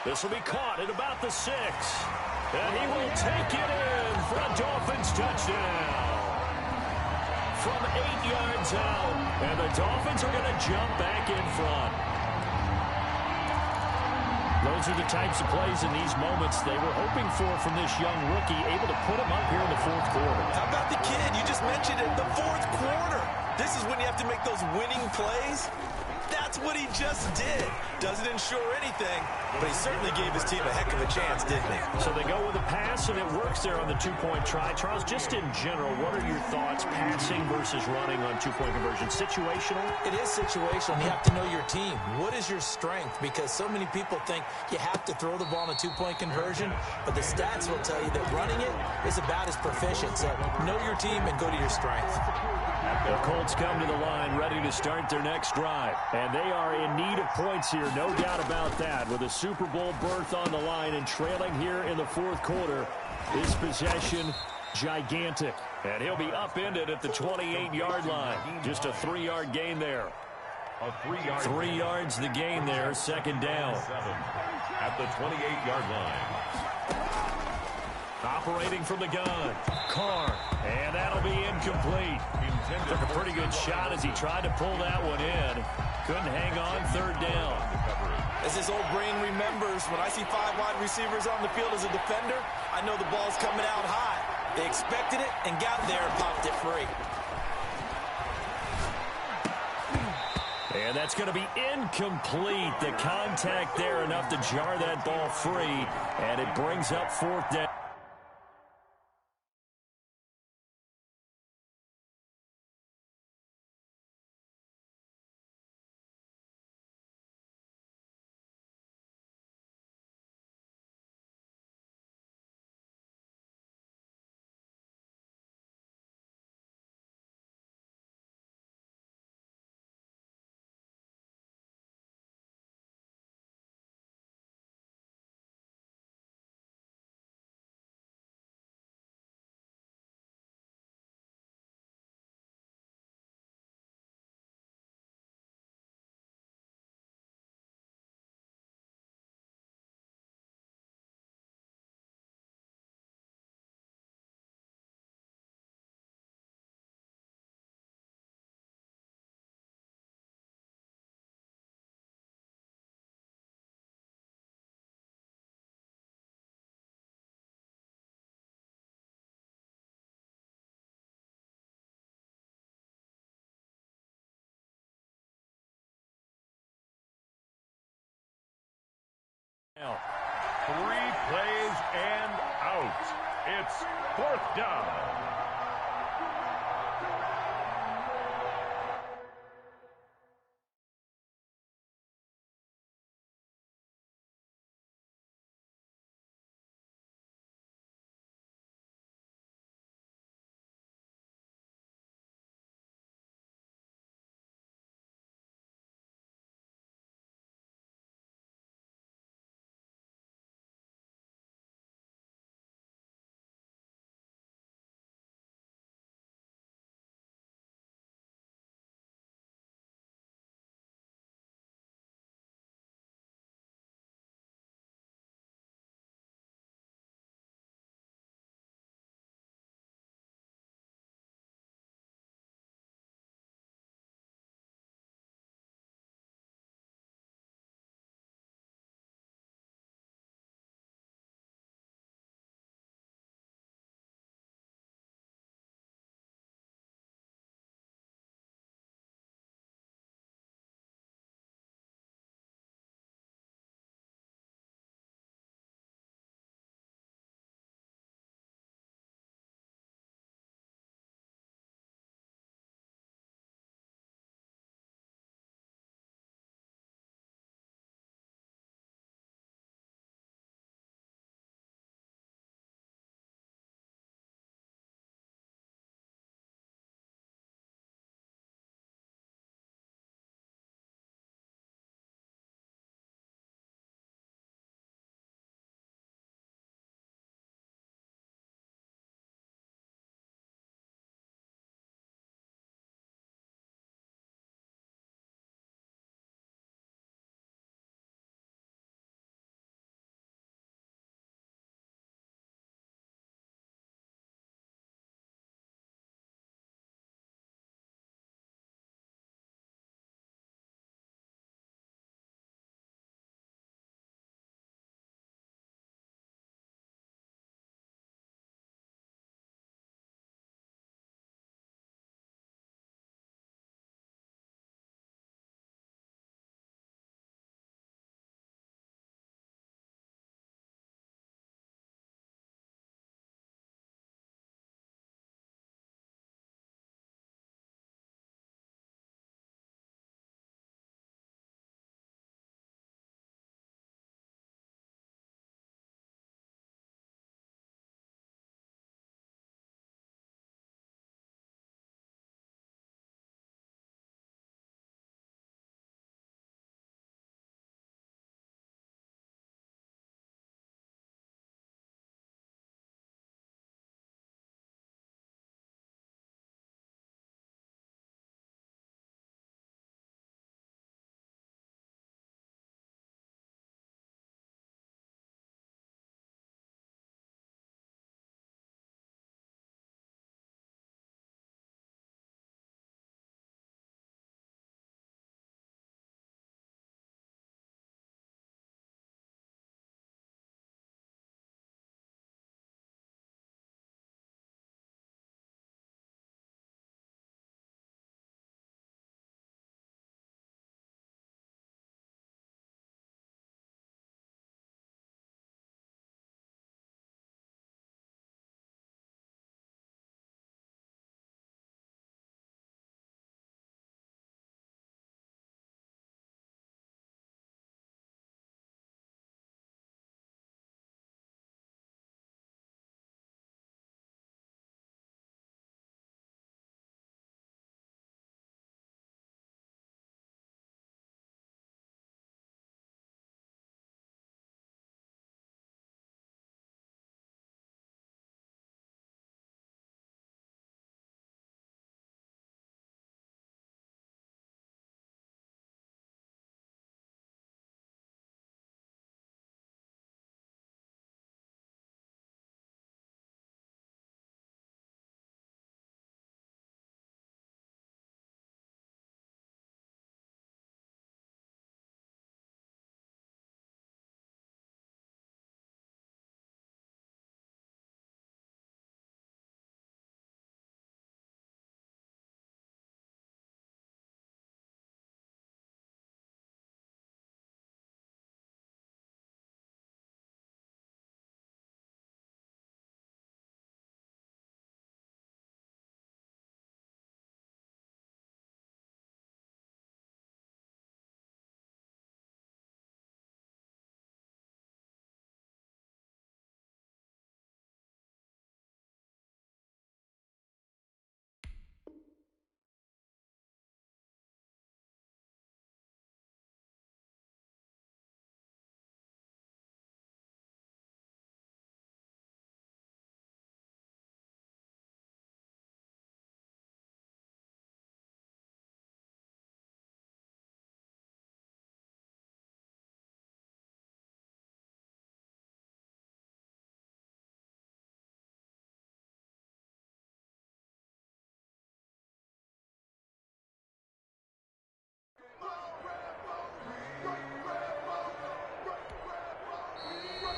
This will be caught at about the 6. And he will take it in for a Dolphins touchdown. From 8 yards out. And the Dolphins are going to jump back in front. Those are the types of plays in these moments they were hoping for from this young rookie, able to put him up here in the 4th quarter. How about the kid? You just mentioned it, the 4th quarter. This is when you have to make those winning plays. That's that's what he just did. Doesn't ensure anything, but he certainly gave his team a heck of a chance, didn't he? So they go with a pass, and it works there on the two-point try. Charles, just in general, what are your thoughts passing versus running on two-point conversion? Situational? It is situational. You have to know your team. What is your strength? Because so many people think you have to throw the ball in a two-point conversion, but the stats will tell you that running it is about as proficient. So know your team and go to your strength. The Colts come to the line ready to start their next drive. And they are in need of points here, no doubt about that. With a Super Bowl berth on the line and trailing here in the fourth quarter, this possession gigantic. And he'll be upended at the 28-yard line. Just a 3-yard gain there. A 3-yard 3 yards the gain there, second down. At the 28-yard line. Operating from the gun, Carr, and that'll be incomplete. Took a pretty good shot as he tried to pull that one in. Couldn't hang on, third down. As his old brain remembers, when I see 5 wide receivers on the field as a defender, I know the ball's coming out high. They expected it and got there and popped it free. And that's going to be incomplete. The contact there enough to jar that ball free, and it brings up fourth down. Now, 3 plays and out. It's fourth down.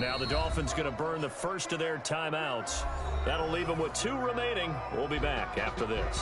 Now the Dolphins going to burn the first of their timeouts. That'll leave them with 2 remaining. We'll be back after this.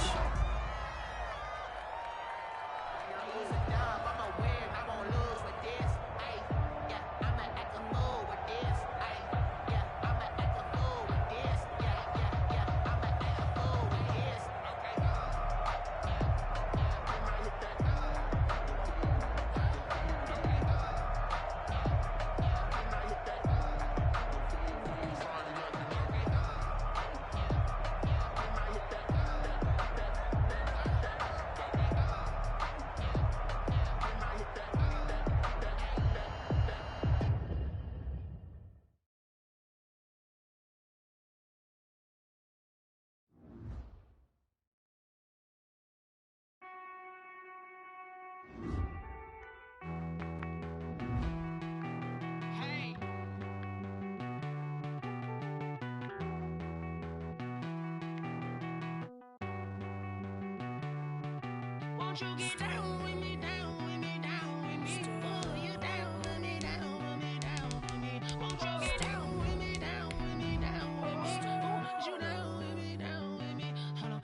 Won't you get down with me, down with me, down with me? Oh, you down with me, down with me, down with me. Won't you get down with me, down with me, down with me? Oh, you down with me, down with me? Hold on.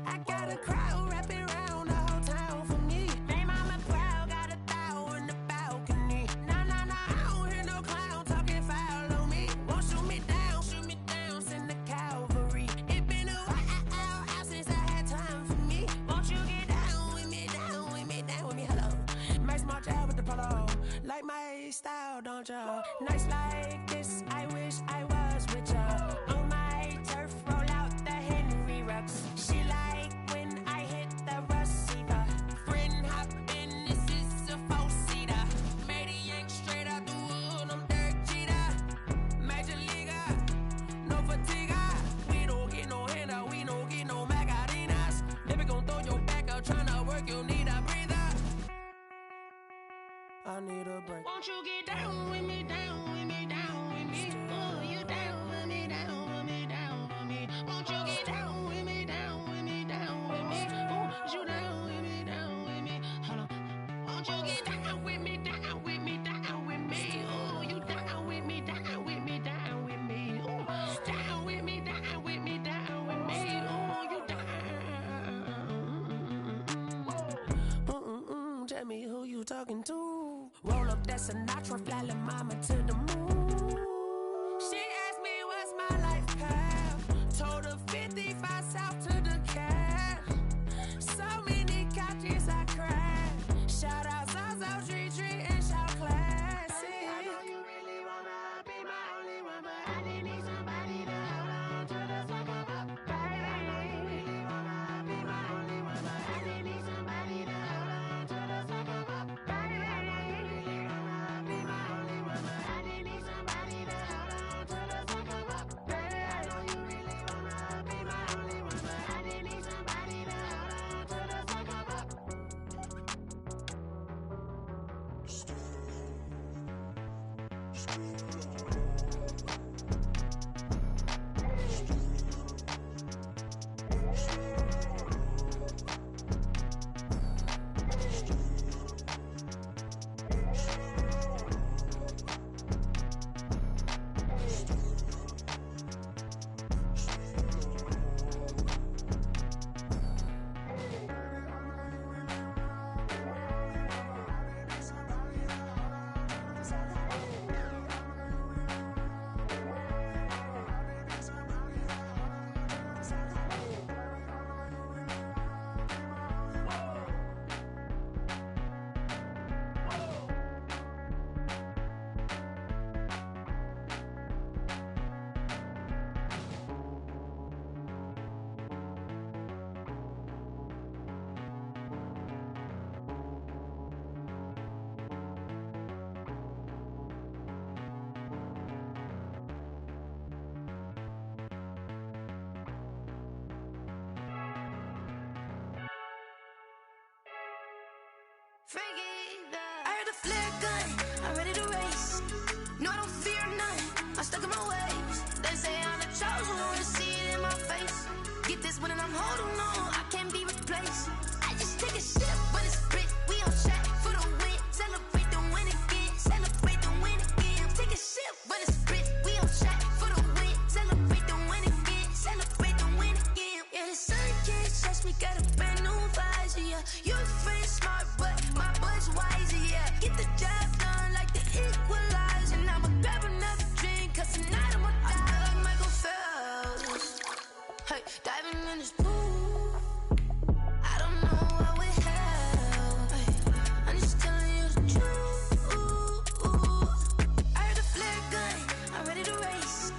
I got a crowd wrapping around the whole town for me. They mama proud, got a thou in the balcony. Nah, nah, nah, I don't hear no clown talking foul on me. Won't shoot me down, send the cavalry. It been a while since I had time for me. Won't you get down with me, down with me, down with me? Hello. Nice march out with the polo. Like my style, don't ya? Nice like this, I wish I was with ya. On my turf, roll out the Henry Rux. She like when I hit the receiver. Friend hop in, this is a 4-seater. Made a yank straight out the wood, I'm Derek Jeter. Major leaguer, no fatigue. We don't get no handout, we don't get no Macarinas. Never gon' throw your back out, tryna work, you need a breather. I need a break. Won't you get down with me, down with me, down with me? Oh, you down with me, down with me, down with me? Won't you get down with me, down with me, down with me? Oh, you down with me, down with me? Hold on. Won't you get down with me, down with me, down with me? Oh, you down with me, down with me, down with me? Oh, down with me, down with me, down with me? Oh, you down. Tell me who you talking to. Roll up that Sinatra, fly la mama to the moon. She asked me what's my life path. Told her 55 south to the cash. So many couches I crashed. Shout out Zazo, Tree, and shout classic. I know you really wanna be my only one, but I didn't need somebody to hold on to the fuck up, baby. I know you really wanna be my only one, but I didn't need somebody to hold on to the fuck up, baby. I know you really wanna be my only one, but I didn't need somebody to hold on to the fuck up, baby. I know you really wanna be my only one, but I didn't need somebody to hold on to the fuck up. I heard the flare gun, I'm ready to race. No, I don't fear none, I'm stuck in my ways. They say I'm the chosen one, see it in my face. Get this one and I'm holding on, I can't be replaced. I just take a sip, but it's split, we on track for the win. Celebrate the win again, celebrate the win again. Take a sip, but it's split, You free smart, but my butt's wiser, yeah. Get the job done like the equalizer. And I'ma grab another drink, cause tonight I'ma die like Michael Phelps. Hey, diving in this pool, I don't know what we have. Hey, I'm just telling you the truth. I heard the flare gun, I'm ready to race.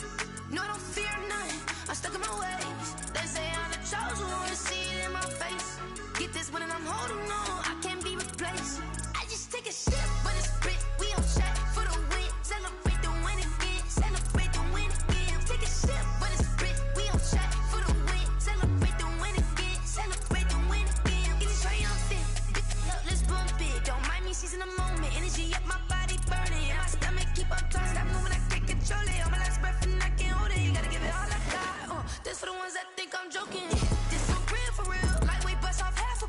No, I don't fear nothing, I'm stuck in my ways. They say I'm the chosen one, see it in my face. Get this one and I'm holding on, I can't be replaced. I just take a sip, but it's Brit, we on track for the win. Celebrate the win again, celebrate the win again. Take a sip, but it's Brit, we on track for the win. Celebrate the win again, celebrate the win again. Get it triumphant, look, let's bump it. Don't mind me seizing the moment, energy up my body burning. And my stomach keep on turning, stop moving, I can't control it. On my last breath and I can't hold it, you gotta give it all I got. This for the ones that think I'm joking. This for real, lightweight bust off half a.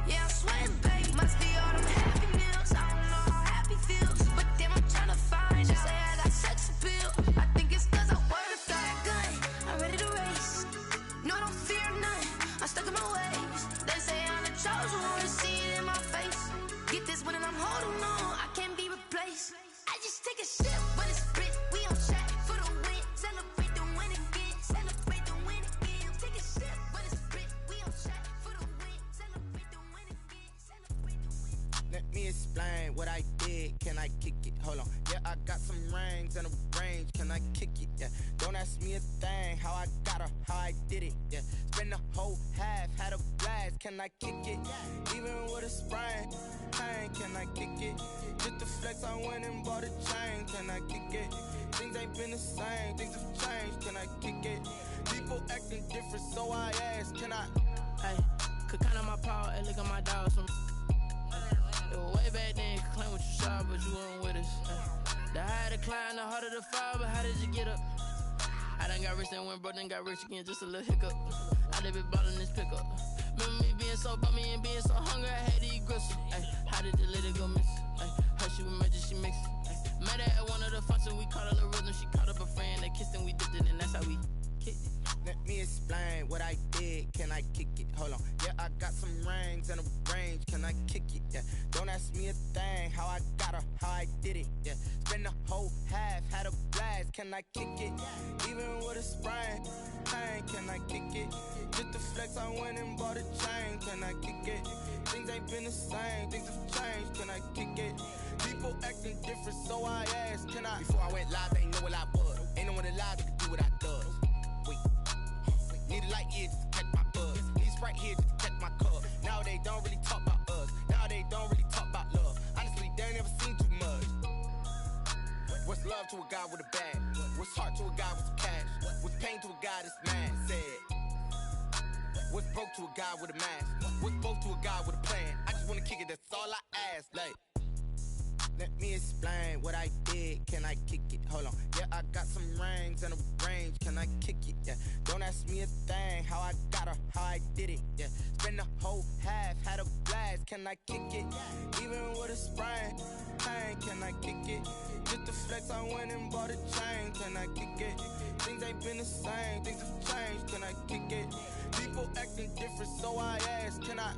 Yeah, I'm sweating, babe, must be all them happy meals. I don't know how happy feels, but damn, I'm tryna find out. Say I got sex appeal, I think it's cause I wear the flag gun. I'm ready to race, no, I don't fear nothing, I'm stuck in my ways. They say I'm the chosen one, see it in my face. Get this one and I'm holding on, I can't be replaced. I just take a sip, but it's Brit, we on track for the win. Celebrate the win again, celebrate the win again. Take a sip, but it's Brit, we on track for the win. Celebrate the win again, celebrate the win. Let me explain what I did. Can I kick it? Hold on. Yeah, I got some rings and a range. Can I kick it? Yeah. Don't ask me a thing. How I got her, how I did it. Yeah. Spend the whole half, had a blast. Can I kick it? Even with a sprain. Pain, can I kick it? Just the flex, I went and bought a chain. Can I kick it? Things ain't been the same. Things have changed. Can I kick it? People acting different, so I ask. Can I? Hey, could count on my power, and look at my dogs from. It was way back then, could claim what you saw, but you weren't with us. The higher the climb, the harder the fall, but how did you get up? I done got rich and went broke, then got rich again, just a little hiccup. I done been ballin' this pickup. Remember me being so bummy and being so hungry, I had to eat gristle. Ay, how did the lady go miss? Ay, her she was magic, she mixed. Met her at one of the functions, we caught a little rhythm, she caught up a friend, they kissed and we dipped it, and that's how we kicked it. Let me explain what I did. Can I kick it? Hold on. Yeah, I got some rings and a range. Can I kick it? Yeah. Don't ask me a thing. How I got her, how I did it. Yeah. Spend the whole half, had a blast. Can I kick it? Even with a sprain. Pain, can I kick it? Just the flex, I went and bought a chain. Can I kick it? Things ain't been the same. Things have changed. Can I kick it? People acting different, so I asked. Can I? Before I went live, they ain't know what I was. Ain't no one alive that could do what I does. Need a light here just to catch my buzz. Need a Sprite here just to catch my cup. Now they don't really talk about us. Now they don't really talk about love. Honestly, they ain't never seen too much. What's love to a guy with a bag? What's heart to a guy with some cash? What's pain to a guy that's mad? Said. What's broke to a guy with a mask? What's both to a guy with a plan? I just wanna kick it, that's all I ask. Like, let me explain what I did. Can I kick it? Hold on. Yeah, I got some rings and a range. Can I kick it? Yeah. Don't ask me a thing. How I got her, how I did it. Yeah. Spend the whole half, had a blast. Can I kick it? Even with a sprain. Pain, can I kick it? Just the flex, I went and bought a chain. Can I kick it? Things ain't been the same. Things have changed. Can I kick it? People acting different, so I ask. Can I?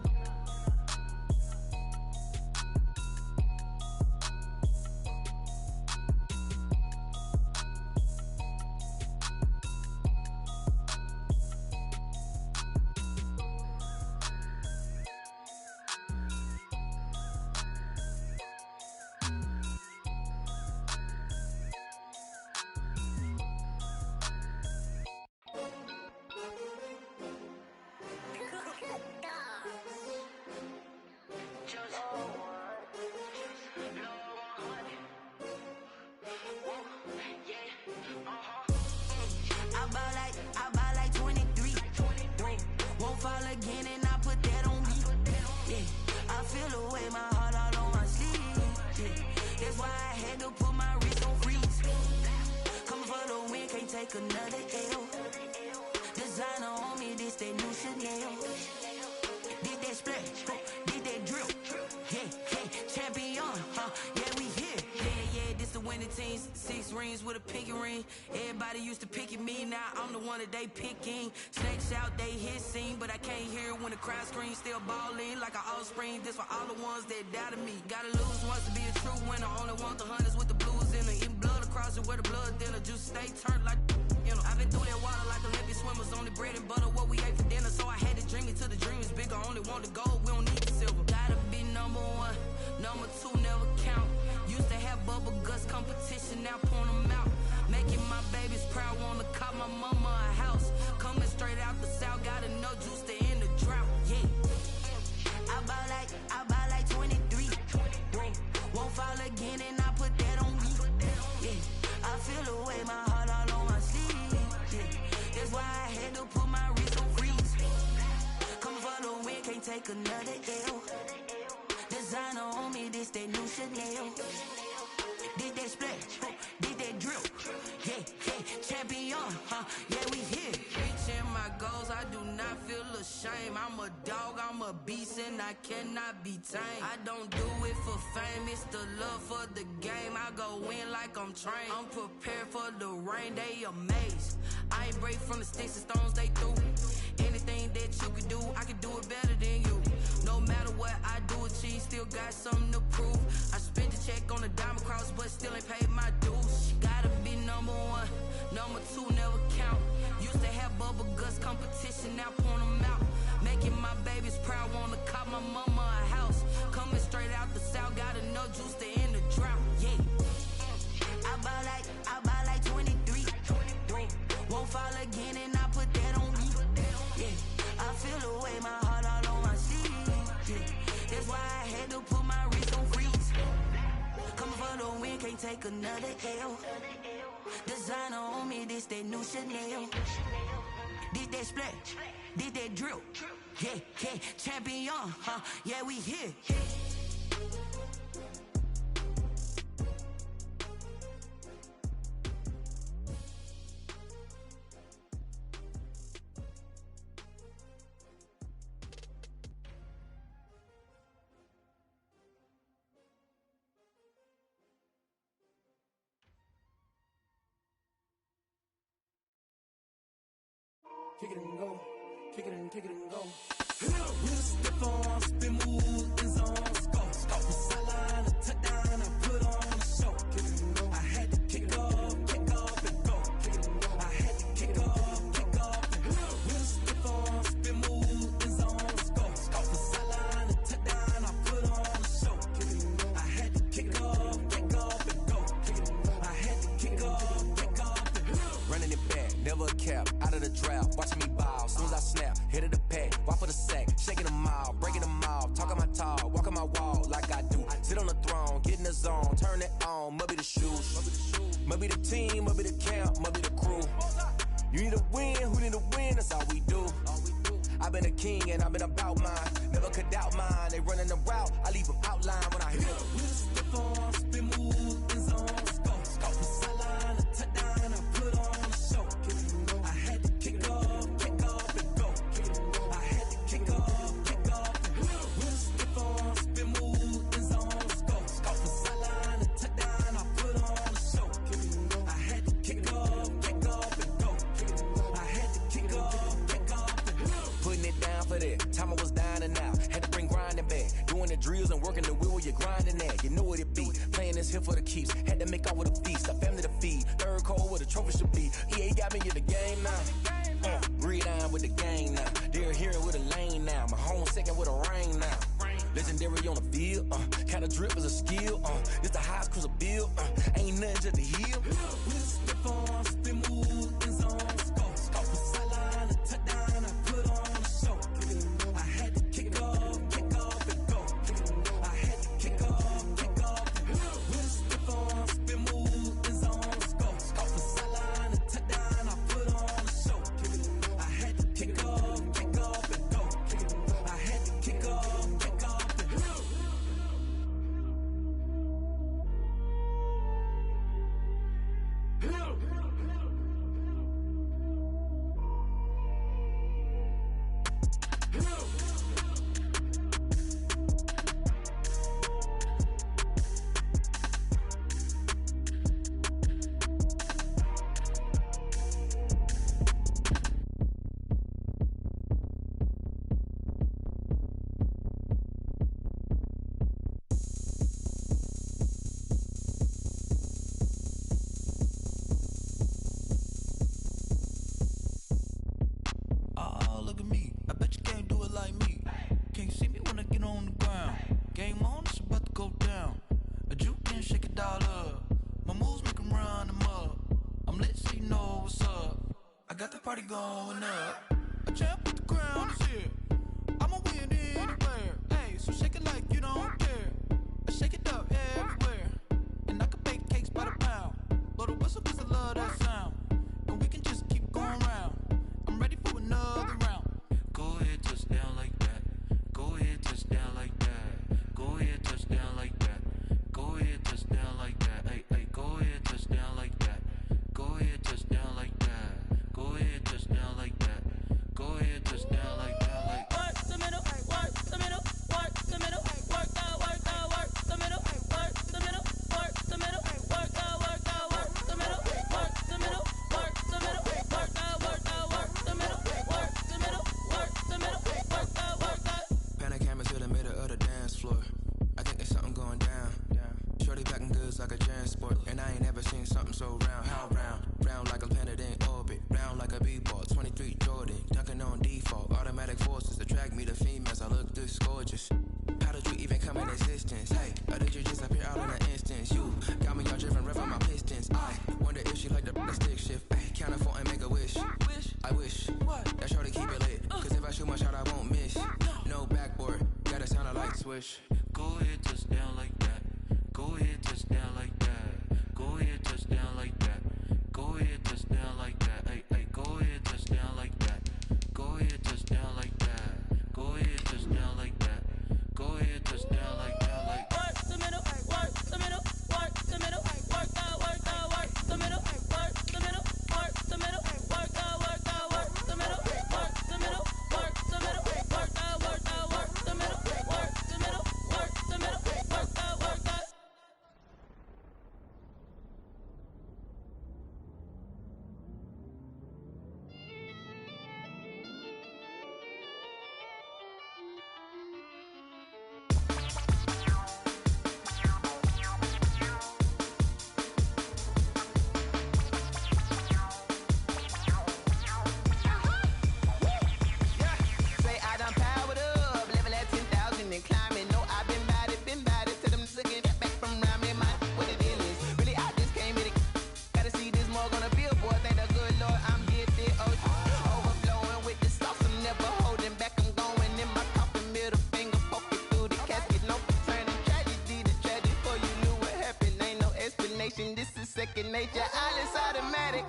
Another L. Designer on me, this that new Chanel. Did that splash, did that drip. Yeah, champion, yeah, we here. Yeah, this the winning 15s, 6 rings with a pinky ring. Everybody used to pick at me, now I'm the one that they picking. Snakes out, they hit scene, but I can't hear when the crowd screams. Still balling like an offspring. This for all the ones that doubted me. Gotta lose once to be a true winner. Only want the hunters with the blues in it. Eating blood across it where the blood thinner. Juice stay turned like, you know. I've been through that water like Olympic swimmers. Only bread and butter, what we ate for dinner. So I had to dream it till the dream is bigger. Only want the gold, we don't need the silver. Gotta be number one, number two never count. Used to have bubble guts competition, now point them out. Making my babies proud, wanna call my mama a house. Coming straight out the south, got enough juice to end the drought. Yeah, I bought like 23. Won't fall again, and I put that on me. Yeah, I feel the way, my heart all on my sleeve. Yeah, that's why I had to put my wrist on freeze. Coming for the win, can't take another L. Designer on me, this that new Chanel. Did that splash, did that drill. Yeah, champion, yeah, we here. Reaching my goals, I do not feel ashamed. I'm a dog, I'm a beast, and I cannot be tamed. I don't do it for fame, it's the love for the game. I go in like I'm trained. I'm prepared for the rain, they amazed. I ain't break from the sticks and stones they threw. Anything that you can do, I can do it better than you. No matter what I do achieve, still got something to prove. I spent the check on the diamond cross, but still ain't paid my dues. Gotta be number one, number two never count. Used to have bubble guts competition, now point them out. Making my babies proud, wanna call my mama a house. Coming straight out the south, got enough juice to end the drought. Yeah, I bought like 23. Won't fall again, and I put that on me. Yeah, I feel the way, my heart all on my sleeve. Yeah, that's why I had to put my wrist on freeze. Coming for the win, can't take another L. Designer on me, this that new Chanel. Did that splash, did that drill. Yeah, champion, yeah, we here. Kick it and go, kick it and go. With a stiff on, spin move in zone, go. From sideline to touchdown, I put on a show. Kick it and go. I had to kick off and go. Kick it and go. I had to kick off and go. With a stiff on, spin move in zone, go. From sideline to touchdown, I put on a show. Kick it and go. I had to kick off and go. Kick it and go. I had to kick off and go. Running it back, never a cap, out of the draft. Watching me ball, soon as I snap, hit of the pack, walk for the sack, shaking them all, breaking them all, talking my talk, walking my wall like I do. Sit on the throne, get in the zone, turn it on, must be the shoes, must be the team, must be the camp, must be the crew. You need a win, who need a win, that's all we do. I've been a king and I've been about mine, never could doubt mine. They running the route, I leave them outline when I hit them. With a stiff on, spin move in zone, go. From sideline to touchdown, I put on a show. I had to kick off and go. I had to kick off and go. With a stiff on, spin move in zone, go. From sideline to touchdown, I put on a show. I had to kick off and go. I had to kick off and go. Putting it down for that, time I was down and out. Had to bring grinding back, doing the drills and working the wheel where you're grinding at. You know what it be, playing this here for the keeps. Had to make out with a feast, a family to feed. Third cold where the trophy should be. EA got me in the game now. Read on with the game now. They're hearing with a lane now. My home second with a rain now. Legendary on the field, kind of drip is a skill. This the highest cruiser bill, ain't nothing just to heal. With a stiff on, spin move in zone, go. From sideline to touchdown, I put on a show. I had to kick off and go. I had to kick off and go. With a stiff on, spin move in zone, go. From sideline to touchdown, I put on a show. I had to kick off and go. I had to kick off and go. party going up. A champ with the crown is here. I'ma win anywhere. Hey, so shake it like you don't care. I shake it up everywhere. And I can bake cakes by the pound. Blow the whistle 'cause I love that sound. And we can just keep going round. I'm ready for another round. Go ahead, touch down like that. Go ahead, touch down like that. Go ahead, touch down like that. Go ahead, touch down like that. Hey, hey, go ahead, touch down like that. Go ahead, touch down like that. Go ahead, touch down like that. Go ahead, touch down like that. Like work the middle, work the middle, work the middle, work the middle, work the middle, work the middle, work the middle, work the middle, work the middle, work the middle, work the middle, work the middle, work the. Pan a camera to the middle of the dance floor. I think there's something going down. Shorty packing goods like a transport, and I ain't ever seen something so round. How round? Round like a planet in orbit, round like a b-ball. 23 Jordan, dunking on default. Automatic forces attract me to females. I look this gorgeous. How did you even come in existence? Hey, or did you just appear out in an instance? You got me all driven, revving my pistons. I wonder if she like the stick shift. Ay, count it 4 and make a wish. I wish that shorty keep it lit. 'Cause if I shoot my shot, I won't miss. No backboard, gotta sound a light switch. go ahead, touch down like that. Go ahead, touch down like that. Go ahead, touch down like that. Go ahead, touch down like that. Hey, hey, go ahead, touch down like that. Go ahead, touch down like that. Go ahead, touch down like that. Go ahead, touch down like that. Like work the middle, work the middle, work the middle, work the middle, work the middle, work the middle, work the middle, work the middle, work the middle, work the middle, work the middle, work the middle, work the middle, work the middle, work the. Say I done powered up, level at 10,000 and climbing. No, I've been bad it to them looking back from around me. My what it is. Really, I just came here to gotta see this more gonna billboard. Thank the good Lord, I'm gifted. Overflowing with the sauce, I'm never holding back. I'm going in my coffin, middle finger poking through the casket. No turning tragedy to tragic. For you knew what happened, ain't no explanation. This is second nature. All is automatic.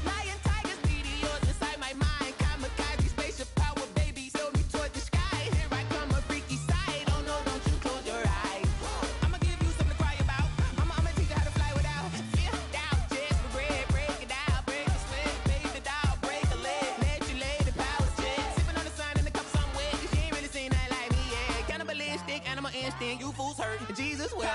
Lion, tigers, meteors inside my mind. Kamikaze, spaceship power, baby, sail me toward the sky. Here I come, a freaky side. Oh no, don't you close your eyes. I'ma give you something to cry about. I'ma teach you how to fly without fear. Doubt, just regret, break it out, break a sweat, baby, the doll, break a leg, let you lay the power check. Sipping on the sun in the cup, some wet. She ain't really seen nothing like me yet. Cannibalistic, animal instinct, you fools hurt. Jesus will.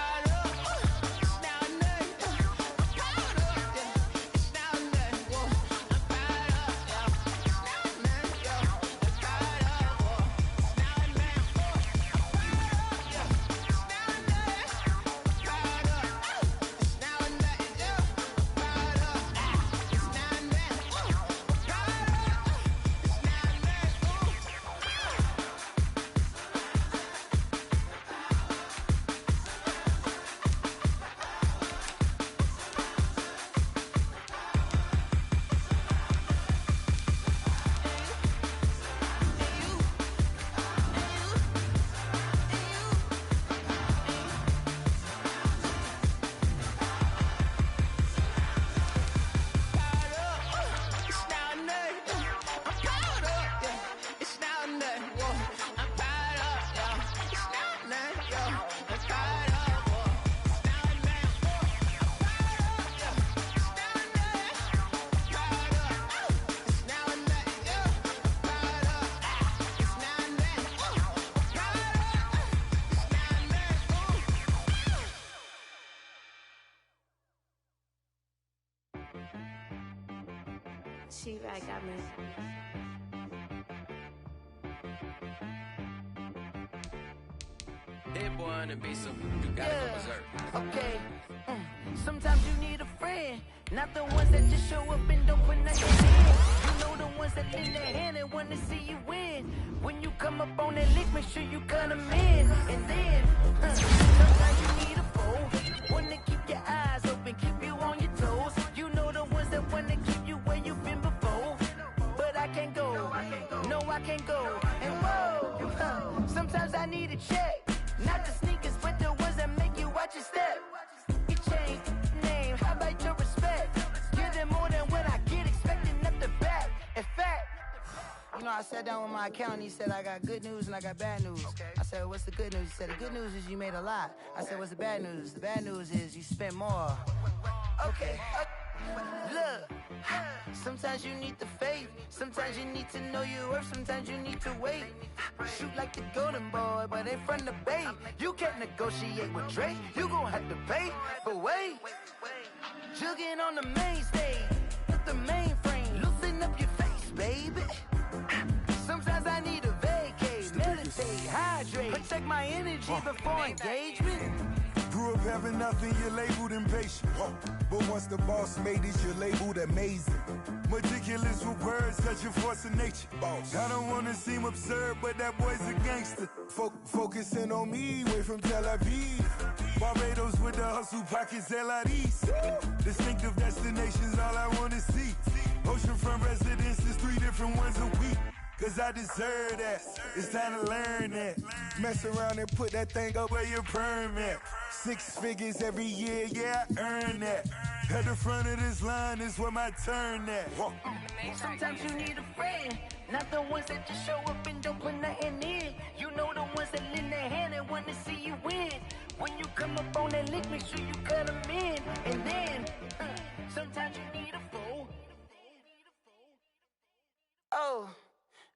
She right got me. hit boy on the beat, so you gotta go berserk. Okay. Sometimes you need a friend, not the ones that just show up and don't put nothing in. You know the ones that lend their hand and want to see you win. When you come up on that lick, make sure you cut them in. And then, sometimes you need a foe, one to keep your eyes open, keep you on your toes. You know the ones that want to keep you where you've been before. But I can't go, no I can't go. And whoa, sometimes I need a check, not the sneakers, but the ones that make you watch your step. Change name, how about your respect? Give them more than what I get, expecting nothing back. In fact, you know, I sat down with my accountant, he said, I got good news and I got bad news. I said, what's the good news? He said, the good news is you made a lot. I said, what's the bad news? The bad news is you spent more. Okay, look, sometimes you need the faith, sometimes you need to know your worth, sometimes you need to wait. Shoot like the golden boy, but ain't from the bay. You can't negotiate with Drake, you gon' have to pay. But wait, jugging on the main stage, with the mainframe, loosen up your face, baby. Sometimes I need a vacate, meditate, hydrate, protect my energy before engagement. Grew up having nothing, you're labeled impatient. But once the boss made it, you're labeled amazing. Meticulous with words, such a force of nature. I don't wanna seem absurd, but that boy's a gangster. Focusing on me, way from Tel Aviv. Barbados with the hustle pockets, LIDs. Distinctive destinations, all I wanna see. Oceanfront residences, 3 different ones a week. Cause I deserve that, it's time to learn that. Mess around and put that thing up where your permit. 6 figures every year, yeah, I earn that. At the front of this line is where my turn at. Sometimes you need a friend, not the ones that just show up and don't put nothing in. You know the ones that lend their hand and want to see you win. When you come up on that lick, make sure you cut them in. And then, sometimes you need a foe. Oh.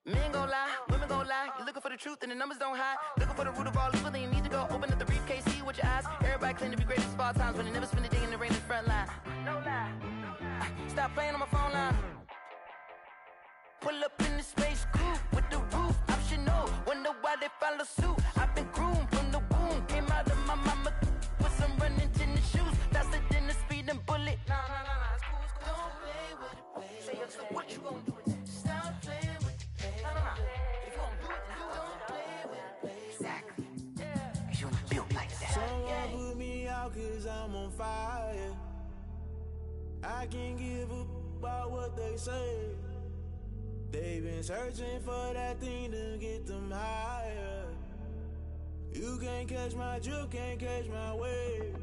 Men gon' lie, women gon' lie. You're looking for the truth and the numbers don't hide. Looking for the root of all evil, then you need to go open up the briefcase, see with your eyes. Everybody claim to be great at all times, but they never spend a day in the rain in the front line. No lie. Stop playing on my phone line. Pull up in the space coupe with the roof optional. Wonder why they follow suit. I've been groomed from the womb. Came out of my mama with some running tennis shoes. Faster than the speeding bullet. Nah, it's cool, it's cool. Don't play with it, play. Say, what you gon' do? Stop playing. Someone put me out cause I'm on fire. I can't give up about what they say. They've been searching for that thing to get them higher. You can't catch my drift, can't catch my wave.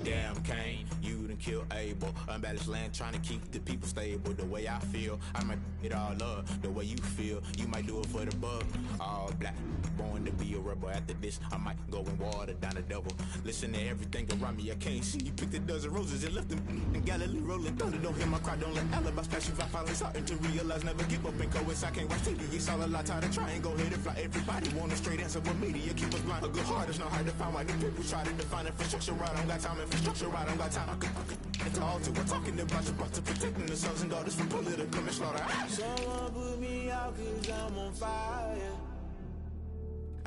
Damn Kane, you done killed Abel. Unbalanced land trying to keep the people stable. The way I feel, I might it all up. The way you feel, you might do it for the bug. All black, born to be a rebel. After this, I might go and water down the devil. Listen to everything around me, I can't see. You picked a dozen roses and left them in Galilee rolling thunder. Don't hear my cry, don't let alibis pass you. I finally starting to realize, never give up and coincide. I can't watch TV, it's all a lot. Tired of trying, go ahead and fly. Everybody want a straight answer, but media keep us blind. A good heart is not hard to find. Why the people try to define infrastructure right? I don't got time. Infrastructure right, I don't got time. It's all to we're talking about your brother, protecting the sons and daughters from political manslaughter. Someone put me out cause I'm on fire.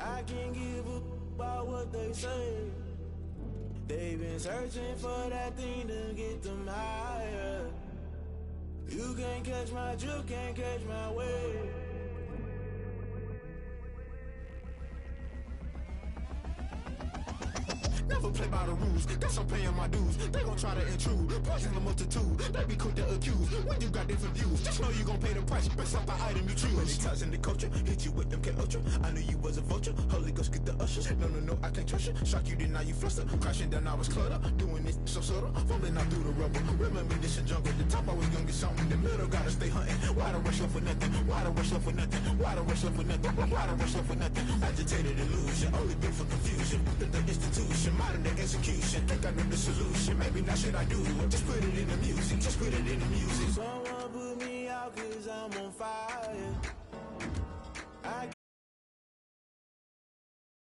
I can't give up about what they say. They've been searching for that thing to get them higher. You can't catch my drift, can't catch my wave. Never play by the rules, guess I'm paying my dues. They gon' try to intrude, poison the multitude. They be quick to accuse, when you got different views. Just know you gon' pay the price, based off the item you choose. Many times in the culture, hit you with them K-Ultra. I knew you was a vulture, Holy Ghost get the ushers. No, I can't trust you. Shock you, then now you fluster. Crashing down, I was cluttered. Doing this so subtle, falling out through the rubble. Remember this in jungle, the top I was young and something. The middle gotta stay hunting. Why the rush love for nothing? Why the rush love for nothing? Why the rush love for nothing? Why the rush love for nothing? Agitated illusion, only built for confusion. The institution, modern day execution. Think I know the solution. Maybe now should I do it? Just put it in the music. Just put it in the music. Someone put me out cause I'm on fire.